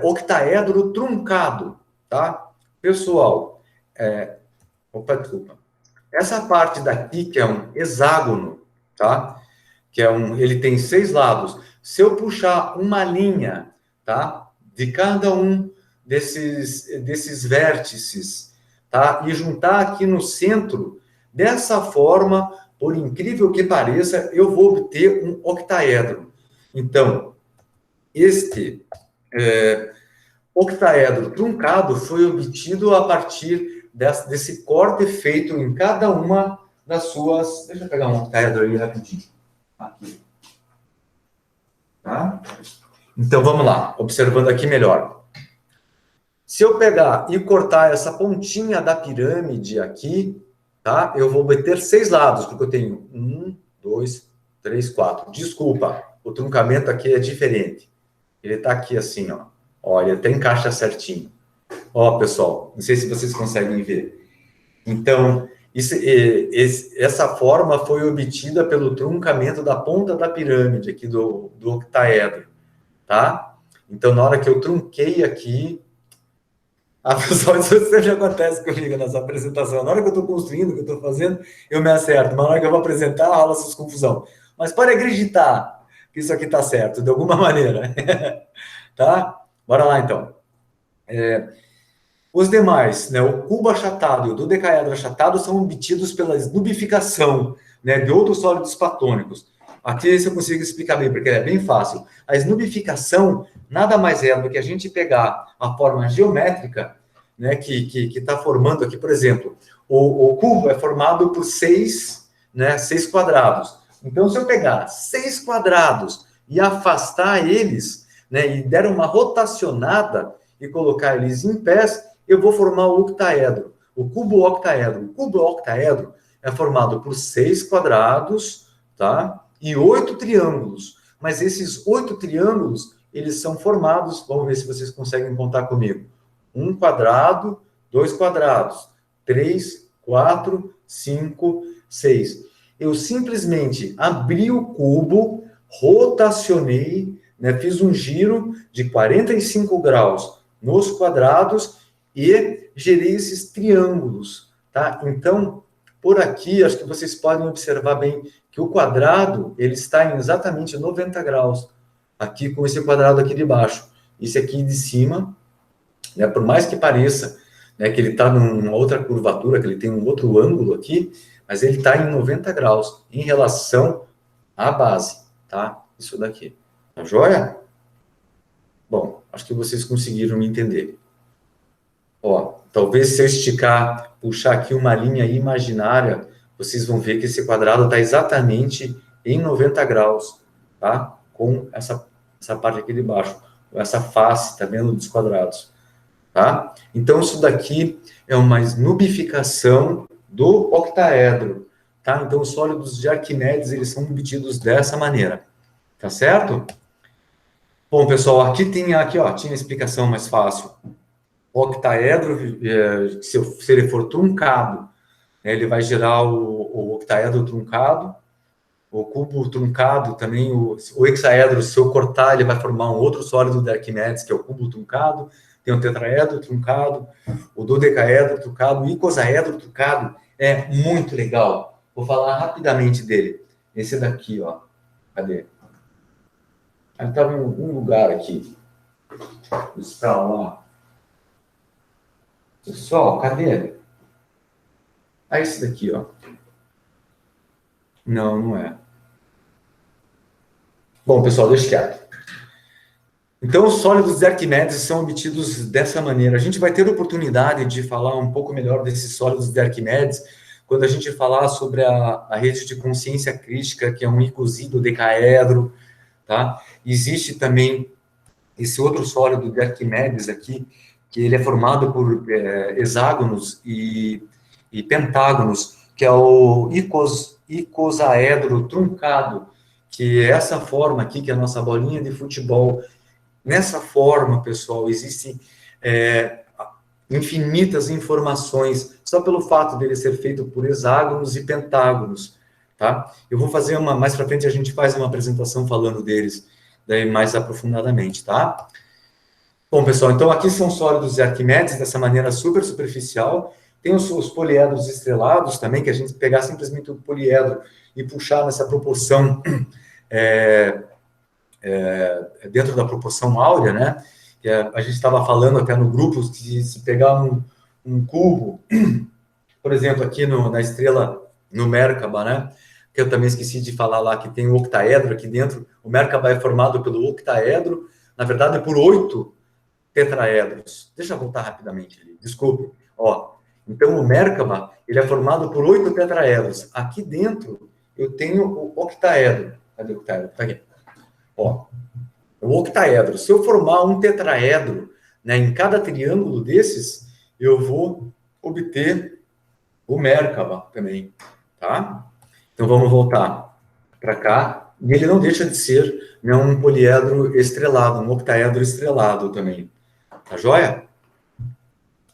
octaedro truncado, tá? Pessoal, desculpa. Essa parte daqui, que é um hexágono, tá? Ele tem 6 lados. Se eu puxar uma linha, tá, de cada um desses vértices, tá, e juntar aqui no centro, dessa forma, por incrível que pareça, eu vou obter um octaedro. Então, este octaedro truncado foi obtido a partir desse corte feito em cada uma das suas... Deixa eu pegar um octaedro ali rapidinho. Aqui. Tá? Então, vamos lá, observando aqui melhor. Se eu pegar e cortar essa pontinha da pirâmide aqui, tá? Eu vou obter 6 lados, porque eu tenho 1, 2, 3, 4. Desculpa, o truncamento aqui é diferente. Ele está aqui assim, ó. Olha, até encaixa certinho. Ó, pessoal, não sei se vocês conseguem ver. Então, essa forma foi obtida pelo truncamento da ponta da pirâmide aqui do octaedro, tá? Então, na hora que eu trunquei aqui, A pessoal, isso sempre acontece comigo nessa apresentação. Na hora que eu estou construindo, que eu estou fazendo, eu me acerto. Mas na hora que eu vou apresentar, rola essas confusão. Mas pode acreditar que isso aqui está certo, de alguma maneira. Tá? Bora lá, então. Os demais, né, o cubo achatado e o dodecaedro achatado são obtidos pela esnubificação, né, de outros sólidos platônicos. Aqui esse eu consigo explicar bem, porque é bem fácil. A esnubificação nada mais é do que a gente pegar a forma geométrica, né, que está formando aqui, por exemplo, o cubo é formado por seis quadrados. Então, se eu pegar 6 quadrados e afastar eles, né, e der uma rotacionada e colocar eles em pés, eu vou formar o octaedro, o cubo octaedro. O cubo octaedro é formado por 6 quadrados, tá? E 8 triângulos. Mas esses 8 triângulos, eles são formados, vamos ver se vocês conseguem contar comigo. 1 quadrado, 2 quadrados, 3, 4, 5, 6. Eu simplesmente abri o cubo, rotacionei, né, fiz um giro de 45 graus nos quadrados e gerei esses triângulos, tá? Então, por aqui, acho que vocês podem observar bem que o quadrado, ele está em exatamente 90 graus, aqui com esse quadrado aqui de baixo. Esse aqui de cima, né, por mais que pareça, né, que ele está numa outra curvatura, que ele tem um outro ângulo aqui, mas ele está em 90 graus em relação à base, tá? Isso daqui. Tá joia? Bom, acho que vocês conseguiram me entender. Ó, talvez se eu esticar, puxar aqui uma linha imaginária, vocês vão ver que esse quadrado está exatamente em 90 graus, tá? Com essa parte aqui de baixo, com essa face, tá vendo, dos quadrados, tá? Então, isso daqui é uma esnubificação do octaedro, tá? Então, os sólidos de Arquimedes, eles são obtidos dessa maneira, tá certo? Bom, pessoal, aqui tinha a explicação mais fácil. O octaedro, se ele for truncado, né, ele vai gerar o octaedro truncado, o cubo truncado também, o hexaedro, se eu cortar, ele vai formar um outro sólido de Arquimedes, que é o cubo truncado, tem o tetraedro truncado, o dodecaedro truncado, o icosaedro truncado, é muito legal. Vou falar rapidamente dele. Esse daqui, ó, cadê? Ele estava em algum lugar aqui. Está lá. Pessoal, cadê? Ah, esse daqui, ó. Não, não é. Bom, pessoal, deixa quieto. Então, os sólidos de Arquimedes são obtidos dessa maneira. A gente vai ter oportunidade de falar um pouco melhor desses sólidos de Arquimedes quando a gente falar sobre a rede de consciência crítica, que é um icosído decaedro, tá? Existe também esse outro sólido de Arquimedes aqui, que ele é formado por hexágonos e pentágonos, que é o icosaedro truncado, que é essa forma aqui, que é a nossa bolinha de futebol. Nessa forma, pessoal, existem infinitas informações, só pelo fato dele ser feito por hexágonos e pentágonos, tá? Eu vou fazer mais para frente, a gente faz uma apresentação falando deles, daí mais aprofundadamente, tá? Bom, pessoal, então aqui são sólidos de Arquimedes, dessa maneira super superficial. Tem os poliedros estrelados também, que a gente pegar simplesmente o poliedro e puxar nessa proporção, dentro da proporção áurea, né? Que a gente estava falando até no grupo, que se pegar um cubo, por exemplo, aqui na estrela, no Merkaba, né? Que eu também esqueci de falar lá, que tem o octaedro aqui dentro. O Merkaba é formado pelo octaedro, na verdade, por 8 tetraedros. Deixa eu voltar rapidamente ali, desculpe. Ó, então, o Merkaba, ele é formado por 8 tetraedros. Aqui dentro, eu tenho o octaedro. Cadê o octaedro? Tá aqui. Ó, o octaedro. Se eu formar um tetraedro, né, em cada triângulo desses, eu vou obter o Merkaba também, tá? Então, vamos voltar para cá. E ele não deixa de ser, né, um poliedro estrelado, um octaedro estrelado também. Tá joia?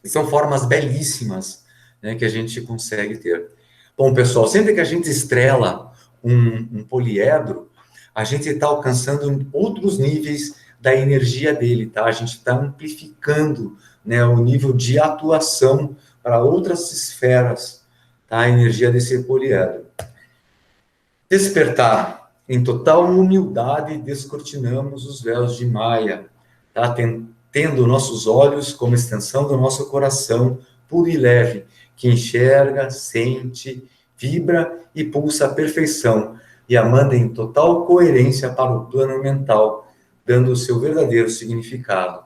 E são formas belíssimas, né, que a gente consegue ter. Bom, pessoal, sempre que a gente estrela um poliedro, a gente está alcançando outros níveis da energia dele, tá? A gente está amplificando, né, o nível de atuação para outras esferas, tá? A energia desse poliedro. Despertar. Em total humildade, descortinamos os véus de Maia, tá? Tendo nossos olhos como extensão do nosso coração, puro e leve, que enxerga, sente, vibra e pulsa a perfeição, e a manda em total coerência para o plano mental, dando o seu verdadeiro significado.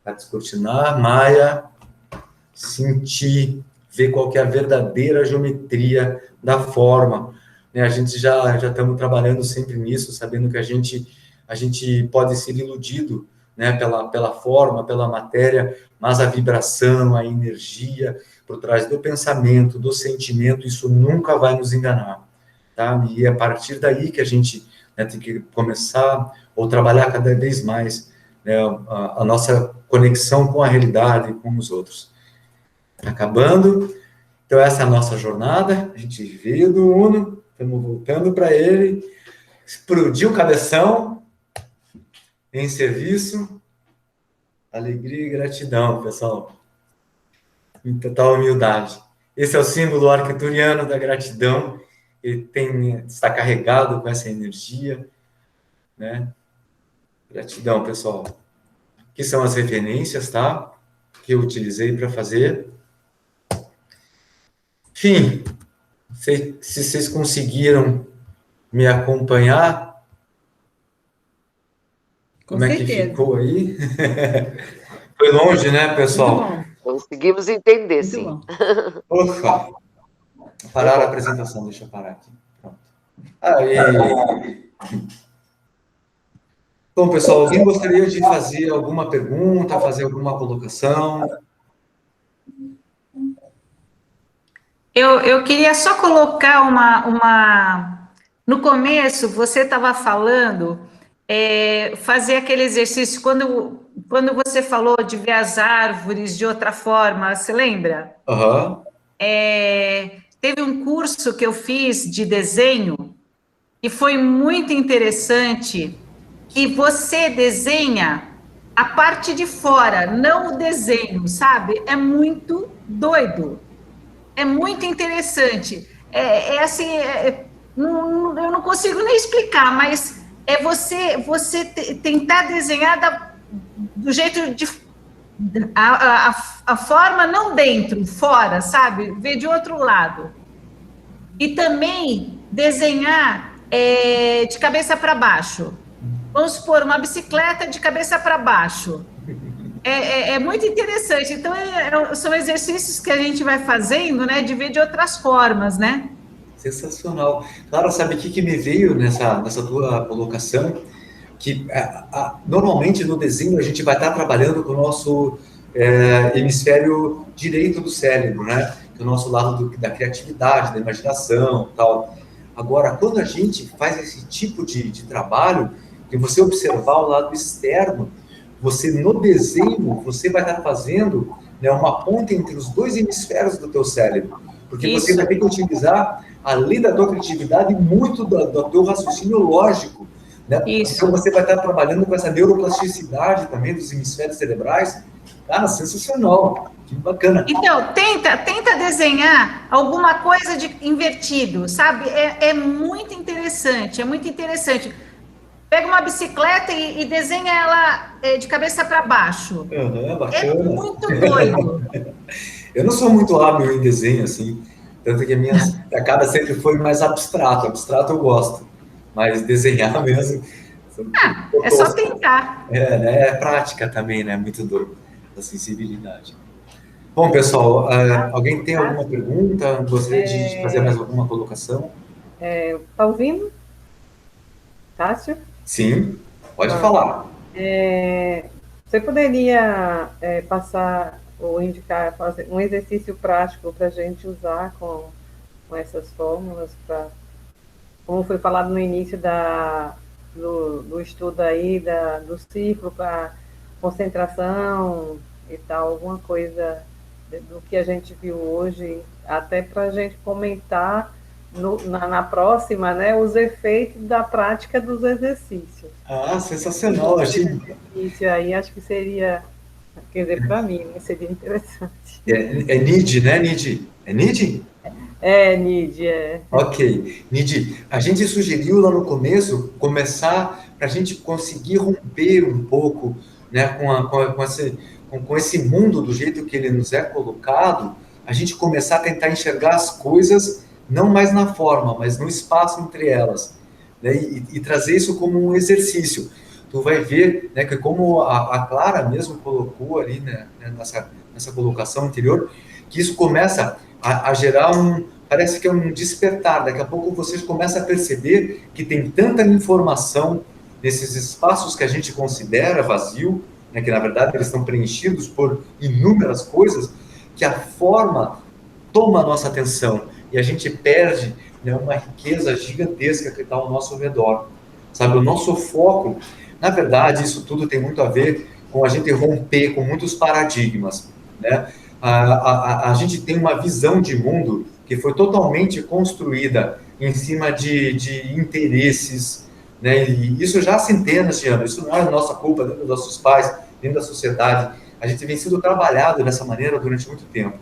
Para descortinar, Maia, sentir, ver qual que é a verdadeira geometria da forma, né? A gente já estamos trabalhando sempre nisso, sabendo que a gente pode ser iludido, né, pela forma, pela matéria, mas a vibração, a energia por trás do pensamento, do sentimento, isso nunca vai nos enganar, tá? E é a partir daí que a gente, né, tem que começar ou trabalhar cada vez mais, né, a nossa conexão com a realidade, com os outros. Acabando. Então, essa é a nossa jornada. A gente veio do Uno, estamos voltando para ele. Explodiu o cabeção em serviço. Alegria e gratidão, pessoal. Em total humildade. Esse é o símbolo arcturiano da gratidão. Ele está carregado com essa energia, né? Gratidão, pessoal. Aqui são as referências, tá? Que eu utilizei para fazer. Enfim, se vocês conseguiram me acompanhar, como é que ficou aí? Foi longe, né, pessoal? Conseguimos entender, sim. Opa! Parar a apresentação, deixa eu parar aqui. Pronto. Aí. Bom, pessoal, alguém gostaria de fazer alguma pergunta, fazer alguma colocação? Eu queria só colocar uma... No começo, você estava falando, fazer aquele exercício, quando você falou de ver as árvores de outra forma, você lembra? Aham. Teve um curso que eu fiz de desenho, e foi muito interessante, que você desenha a parte de fora, não o desenho, sabe? É muito doido. É muito interessante. Assim, eu não consigo nem explicar, mas é você tentar desenhar do jeito de a forma não dentro, fora, sabe? Ver de outro lado. E também desenhar de cabeça para baixo. Vamos supor, uma bicicleta de cabeça para baixo. É muito interessante. Então, são exercícios que a gente vai fazendo, né, de ver de outras formas, né? Sensacional. Claro, sabe o que me veio nessa tua colocação? Que normalmente no desenho a gente vai estar trabalhando com o nosso hemisfério direito do cérebro, né? Que é o nosso lado da criatividade, da imaginação, tal. Agora, quando a gente faz esse tipo de trabalho, que você observar o lado externo, você no desenho, você vai estar fazendo, né, uma ponte entre os dois hemisférios do teu cérebro. Porque Isso. você vai ter que utilizar, além da tua criatividade, muito do teu raciocínio lógico. Né? Isso. Então você vai estar trabalhando com essa neuroplasticidade também dos hemisférios cerebrais. Cara, sensacional. Que bacana. Então, tenta desenhar alguma coisa de invertido, sabe? É muito interessante, é muito interessante. Pega uma bicicleta e desenha ela de cabeça para baixo. Bacana. É muito doido. Eu não sou muito hábil em desenho, assim. Tanto que a minha sacada sempre foi mais abstrato. Abstrato eu gosto. Mas desenhar mesmo... É só tentar. Né? É prática também, né? Muito da sensibilidade. Bom, pessoal, alguém tem alguma pergunta? Gostaria de fazer mais alguma colocação? Tá ouvindo? Tássio? Sim, pode falar. Você poderia passar ou indicar, fazer um exercício prático para a gente usar com essas fórmulas, como foi falado no início do estudo aí, do ciclo para concentração e tal, alguma coisa do que a gente viu hoje, até para a gente comentar na próxima, né, os efeitos da prática dos exercícios. Sensacional, achei. Isso aí acho que seria Quer dizer, para mim, né, seria interessante. É NID, né, NID? É NID? É, Nid, é. Ok. Nidi, a gente sugeriu lá no começo começar para a gente conseguir romper um pouco, né, com esse mundo do jeito que ele nos é colocado, a gente começar a tentar enxergar as coisas não mais na forma, mas no espaço entre elas, né, e trazer isso como um exercício. Tu vai ver, né, que como a Clara mesmo colocou ali, né, nessa colocação anterior, que isso começa a gerar parece que é um despertar. Daqui a pouco vocês começam a perceber que tem tanta informação nesses espaços que a gente considera vazio, né, que na verdade eles estão preenchidos por inúmeras coisas, que a forma toma a nossa atenção e a gente perde, né, uma riqueza gigantesca que está ao nosso redor. Sabe, o nosso foco, na verdade, isso tudo tem muito a ver com a gente romper com muitos paradigmas, né? A gente tem uma visão de mundo que foi totalmente construída em cima de interesses, né? E isso já há centenas de anos. Isso não é nossa culpa, nem dos nossos pais, nem da sociedade. A gente vem sendo trabalhado dessa maneira durante muito tempo,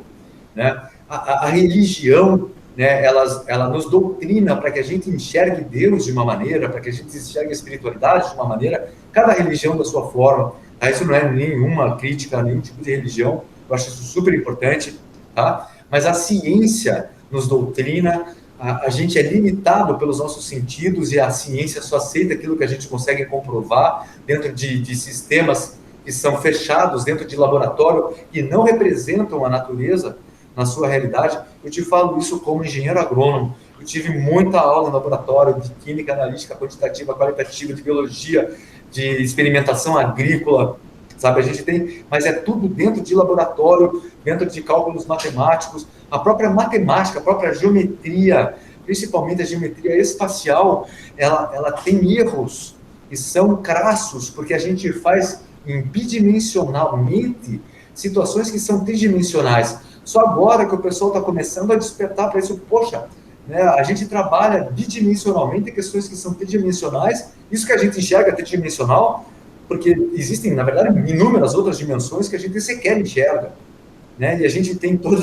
né? A religião, né? Ela nos doutrina para que a gente enxergue Deus de uma maneira, para que a gente enxergue a espiritualidade de uma maneira. Cada religião da sua forma. Tá? Isso não é nenhuma crítica a nenhum tipo de religião. Eu acho isso super importante, tá? Mas a ciência nos doutrina, a gente é limitado pelos nossos sentidos e a ciência só aceita aquilo que a gente consegue comprovar dentro de sistemas que são fechados, dentro de laboratório e não representam a natureza na sua realidade. Eu te falo isso como engenheiro agrônomo. Eu tive muita aula no laboratório de química analítica, quantitativa, qualitativa, de biologia, de experimentação agrícola, sabe? A gente tem, mas é tudo dentro de laboratório, dentro de cálculos matemáticos, a própria matemática, a própria geometria, principalmente a geometria espacial, ela tem erros que são crassos, porque a gente faz bidimensionalmente situações que são tridimensionais. Só agora que o pessoal está começando a despertar para isso. Poxa, né, a gente trabalha bidimensionalmente questões que são tridimensionais, isso que a gente enxerga tridimensional, porque existem, na verdade, inúmeras outras dimensões que a gente sequer enxerga, né? E a gente tem toda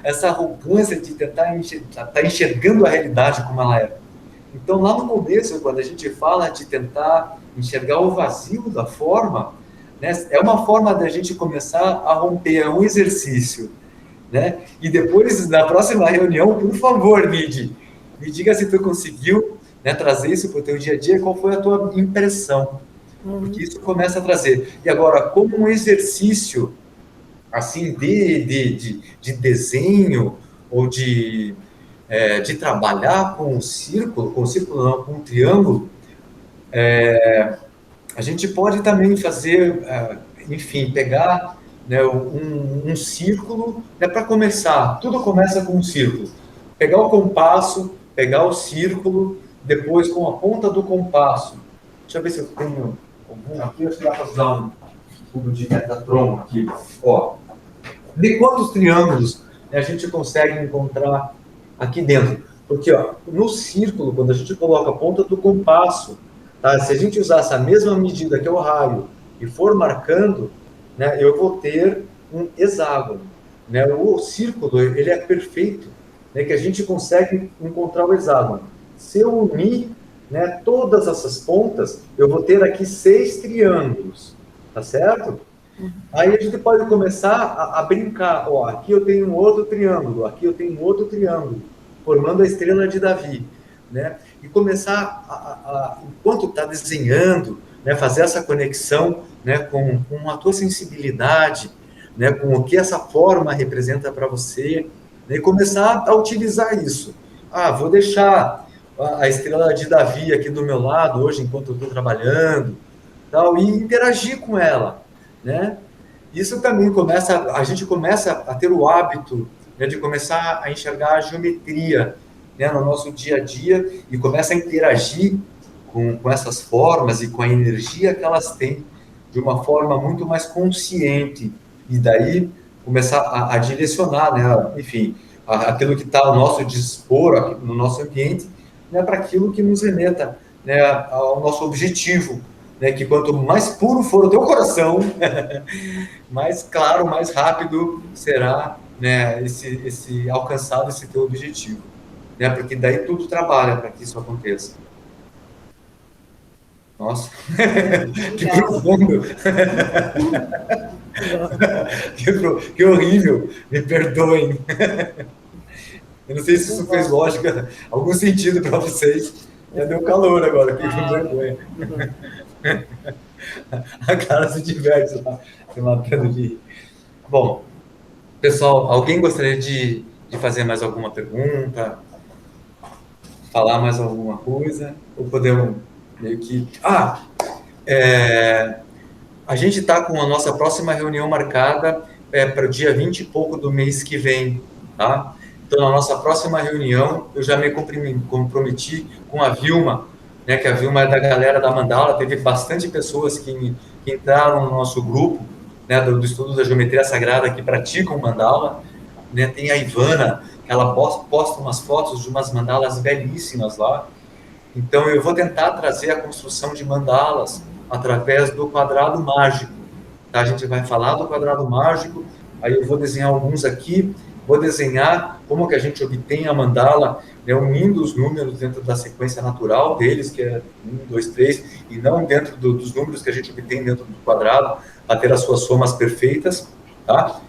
essa arrogância de tentar estar enxergando a realidade como ela é. Então, lá no começo, quando a gente fala de tentar enxergar o vazio da forma, né, é uma forma da gente começar a romper, é um exercício, né? E depois, na próxima reunião, por favor, Nid, me diga se tu conseguiu, né, trazer isso para o teu dia a dia, qual foi a tua impressão. Porque isso começa a trazer. E agora, como um exercício assim de desenho ou de trabalhar com um círculo não, com um triângulo, a gente pode também fazer, enfim, pegar, né, um círculo, né, para começar. Tudo começa com um círculo. Pegar o compasso, pegar o círculo, depois com a ponta do compasso. Deixa eu ver se eu tenho algum aqui, acho que dá para usar um cubo de Metatron aqui. Ó, de quantos triângulos, né, a gente consegue encontrar aqui dentro? Porque, ó, no círculo, quando a gente coloca a ponta do compasso, tá, se a gente usar essa mesma medida que é o raio e for marcando, né, eu vou ter um hexágono, né? O círculo, ele é perfeito, né, que a gente consegue encontrar o hexágono. Se eu unir, né, todas essas pontas, eu vou ter aqui 6 triângulos, tá certo? Aí a gente pode começar a brincar. Ó, aqui eu tenho um outro triângulo, aqui eu tenho um outro triângulo, formando a estrela de Davi, né? E começar enquanto está desenhando, né, fazer essa conexão, né, com a tua sensibilidade, né, com o que essa forma representa para você, né, e começar a utilizar isso. Vou deixar a estrela de Davi aqui do meu lado hoje, enquanto eu estou trabalhando, tal, e interagir com ela, né? Isso também a gente começa a ter o hábito, né, de começar a enxergar a geometria, né, no nosso dia a dia e começa a interagir com essas formas e com a energia que elas têm de uma forma muito mais consciente e daí começar a direcionar, né, enfim, aquilo que está ao nosso dispor, no nosso ambiente, né, para aquilo que nos remeta, né, ao nosso objetivo, né, que quanto mais puro for o teu coração, mais claro, mais rápido será, né, esse alcançado esse teu objetivo, né, porque daí tudo trabalha para que isso aconteça. Nossa, que profundo, que horrível, me perdoem. Eu não sei se isso fez lógica, algum sentido para vocês. Já deu calor agora, fiquei com vergonha. A cara se diverte lá, se matando de rir. Bom, pessoal, alguém gostaria de fazer mais alguma pergunta? Falar mais alguma coisa? Ou podemos meio que... a gente está com a nossa próxima reunião marcada para o dia 20 e pouco do mês que vem, tá? Então, na nossa próxima reunião, eu já me comprometi com a Vilma, né, que a Vilma é da galera da Mandala, teve bastante pessoas que entraram no nosso grupo, né, do estudo da geometria sagrada, que praticam Mandala, né, tem a Ivana, que ela posta umas fotos de umas mandalas belíssimas lá. Então, eu vou tentar trazer a construção de mandalas através do quadrado mágico, tá? A gente vai falar do quadrado mágico, aí eu vou desenhar alguns aqui, vou desenhar como que a gente obtém a mandala, né, unindo os números dentro da sequência natural deles, que é 1, 2, 3, e não dentro dos números que a gente obtém dentro do quadrado, para ter as suas somas perfeitas, tá?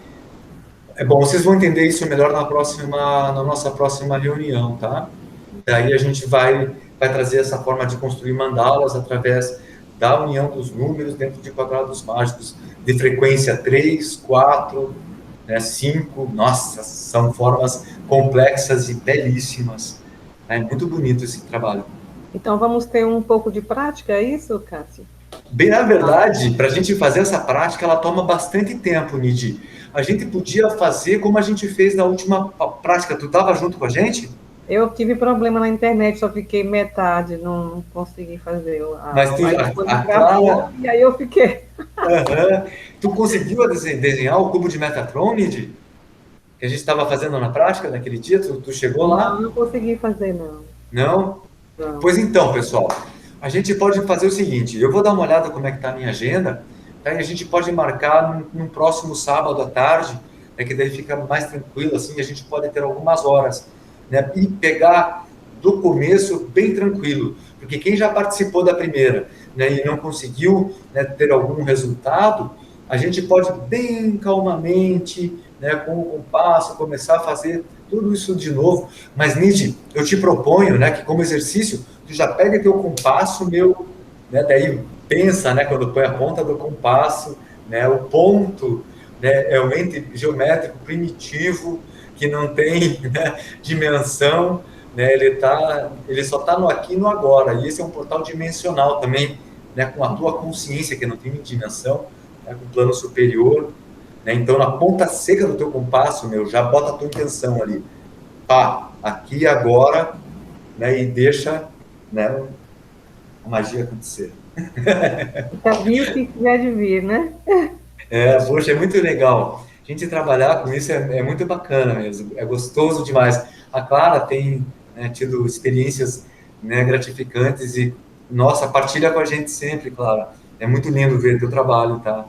É bom, vocês vão entender isso melhor na nossa próxima reunião, tá? Daí a gente vai trazer essa forma de construir mandalas através da união dos números dentro de quadrados mágicos, de frequência 3, 4, 5, nossa, são formas complexas e belíssimas. É muito bonito esse trabalho. Então, vamos ter um pouco de prática, é isso, Cássio? Bem, na verdade, para a gente fazer essa prática, ela toma bastante tempo, Nidi. A gente podia fazer como a gente fez na última prática. Tu estava junto com a gente? Eu tive problema na internet, só fiquei metade, não consegui fazer. Mas a Clara... E aí eu fiquei. Tu conseguiu desenhar o cubo de Metatron, Nidi? Que a gente estava fazendo na prática naquele dia? Tu chegou lá? Não consegui fazer, não. Não? Não. Pois então, pessoal, a gente pode fazer o seguinte, eu vou dar uma olhada como é que está a minha agenda, tá? E a gente pode marcar num próximo sábado à tarde, né, que daí fica mais tranquilo, assim, a gente pode ter algumas horas, né, e pegar do começo bem tranquilo, porque quem já participou da primeira, né, e não conseguiu, né, ter algum resultado, a gente pode bem calmamente, né, com o compasso, começar a fazer tudo isso de novo. Mas, Nidi, eu te proponho, né, que como exercício, tu já pega teu compasso, né, daí pensa, né, quando põe a ponta do compasso, né, o ponto, né, é um ente geométrico primitivo, que não tem, né, dimensão, né, ele só está no aqui e no agora, e esse é um portal dimensional também, né, com a tua consciência, que não tem dimensão, né, com o plano superior, né, então na ponta seca do teu compasso, já bota a tua intenção ali, pá, aqui e agora, né, e deixa, né, a magia acontecer. Já viu o que tiver de vir, né? Poxa, é muito legal. A gente trabalhar com isso é muito bacana mesmo, é gostoso demais. A Clara tem, né, tido experiências, né, gratificantes e, nossa, partilha com a gente sempre, Clara. É muito lindo ver teu trabalho, tá?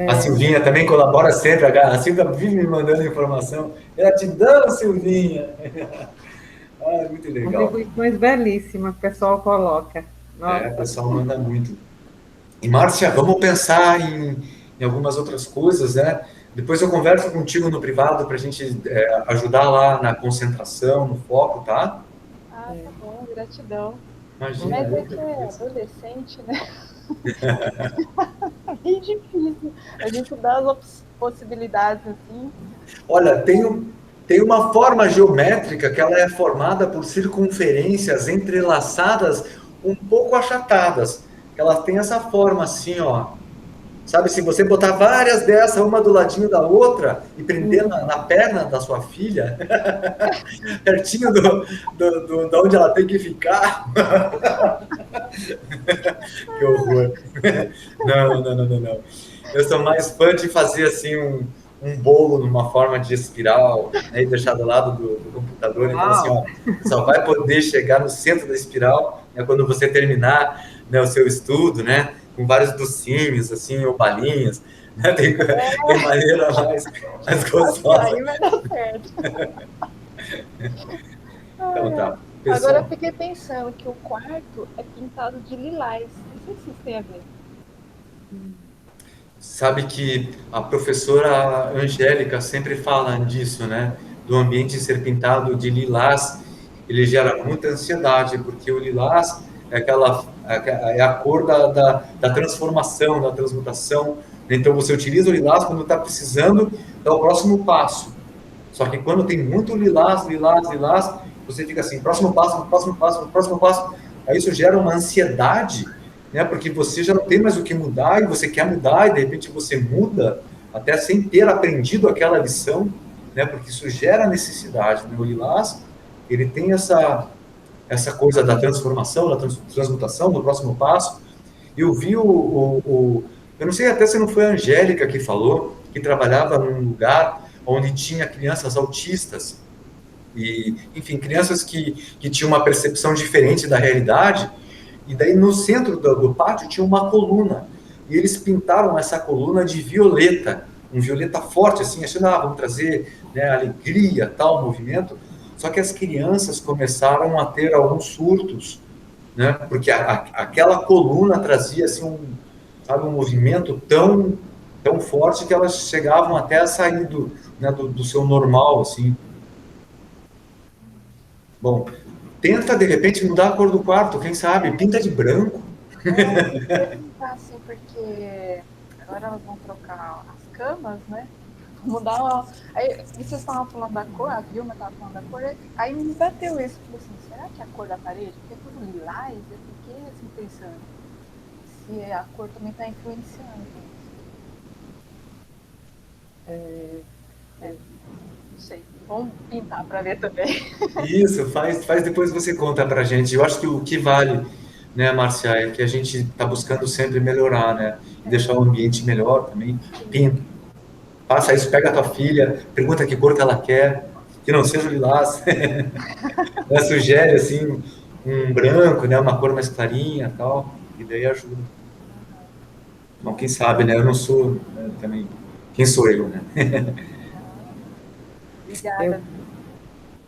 A Silvinha também colabora sempre, a Silvia vive me mandando informação. Gratidão, Silvinha! Muito legal. Contribuições belíssimas que o pessoal coloca. Nossa. O pessoal manda muito. E, Márcia, vamos pensar em algumas outras coisas, né? Depois eu converso contigo no privado para a gente ajudar lá na concentração, no foco, tá? Tá bom, gratidão. Imagina. Mas é que é adolescente, né? É bem difícil. A gente dá as possibilidades assim. Olha, tem uma forma geométrica que ela é formada por circunferências entrelaçadas um pouco achatadas. Ela tem essa forma assim, ó. Sabe, se você botar várias dessas, uma do ladinho da outra, e prender na perna da sua filha, pertinho de onde ela tem que ficar. Que horror. Não. Eu sou mais fã de fazer assim um bolo numa forma de espiral, né, e deixar do lado do computador. Então, assim, ó, só vai poder chegar no centro da espiral, né, quando você terminar né, o seu estudo, né, com vários docinhos, assim, ou balinhas, né, tem maneira mais gostosa. Aí vai dar certo. Então tá, Agora pessoal. eu fiquei pensando que o quarto é pintado de lilás. Não sei se isso tem a ver. Sabe que a professora Angélica sempre fala disso, né? Do ambiente ser pintado de lilás, ele gera muita ansiedade, porque o lilás é a cor da transformação, da transmutação. Então você utiliza o lilás quando está precisando dar o próximo passo. Só que quando tem muito lilás, você fica assim, próximo passo. Aí isso gera uma ansiedade, né? Porque você já não tem mais o que mudar e você quer mudar e de repente você muda até sem ter aprendido aquela lição, né? Porque isso gera necessidade, né? O lilás, ele tem essa coisa da transformação, da transmutação, do próximo passo. Eu vi eu não sei até se não foi a Angélica que falou, que trabalhava num lugar onde tinha crianças autistas e, enfim, crianças que tinham uma percepção diferente da realidade. E daí no centro do pátio tinha uma coluna, e eles pintaram essa coluna de violeta, um violeta forte, assim, achando, vamos trazer, né, alegria, tal, movimento. Só que as crianças começaram a ter alguns surtos, né, porque aquela coluna trazia, assim, um movimento tão forte que elas chegavam até a sair do seu normal, assim. Bom, tenta, de repente, mudar a cor do quarto, quem sabe? Pinta de branco. Eu ia perguntar assim, porque agora elas vão trocar as camas, né? Mudar. Aí vocês estavam falando da cor, a Vilma estava falando da cor, aí me bateu isso. Falei assim, será que é a cor da parede? Porque é tudo lilás? Eu fiquei assim pensando se a cor também está influenciando isso. Não sei. Vamos pintar para ver também. Isso, faz depois você conta pra gente. Eu acho que o que vale, né, Márcia, é que a gente está buscando sempre melhorar, né? E deixar o ambiente melhor também. Pinta. Faça isso, pega a tua filha, pergunta que cor que ela quer, que não seja lilás. Ela sugere, assim, um branco, né, uma cor mais clarinha e tal, e daí ajuda. Bom, quem sabe, né? Eu não sou, né, também. Quem sou eu, né? Obrigada.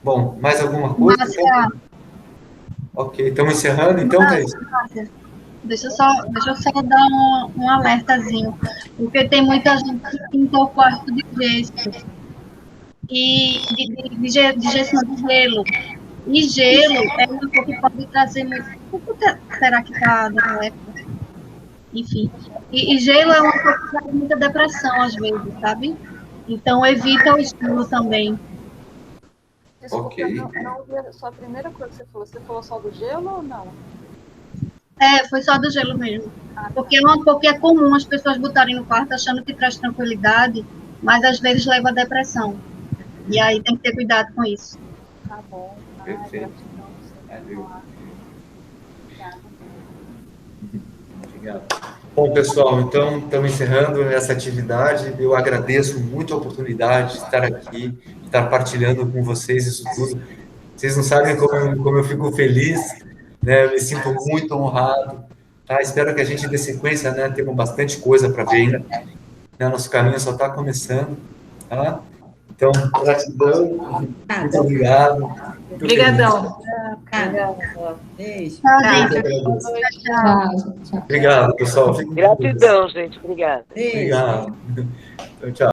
Bom, mais alguma coisa? Márcia, Ok, estamos encerrando, então, Thaís? Márcia, deixa eu só dar um alertazinho, porque tem muita gente que pintou o quarto de gesso, e de gesso não, de gelo. E gelo é uma coisa que pode trazer muito... Será que está na época? Enfim. E gelo é uma coisa que traz muita depressão, às vezes, sabe? Então, evita o gelo também. Desculpa, Ok. não ouvi só a primeira coisa que você falou. Você falou só do gelo ou não? Foi só do gelo mesmo. Porque é comum as pessoas botarem no quarto achando que traz tranquilidade, mas às vezes leva a depressão. E aí tem que ter cuidado com isso. Tá bom. Perfeito. Gratidão. Obrigado. Bom, pessoal, então estamos encerrando essa atividade. Eu agradeço muito a oportunidade de estar aqui, de estar partilhando com vocês isso tudo. Vocês não sabem como eu fico feliz, né? Eu me sinto muito honrado. Tá? Espero que a gente dê sequência, né? Temos bastante coisa para ver ainda. Né? Nosso caminho só está começando. Tá? Então, gratidão. Muito obrigado. Obrigadão. Beijo. Obrigado, pessoal. Gratidão, gente. Obrigada. Obrigado. Tchau.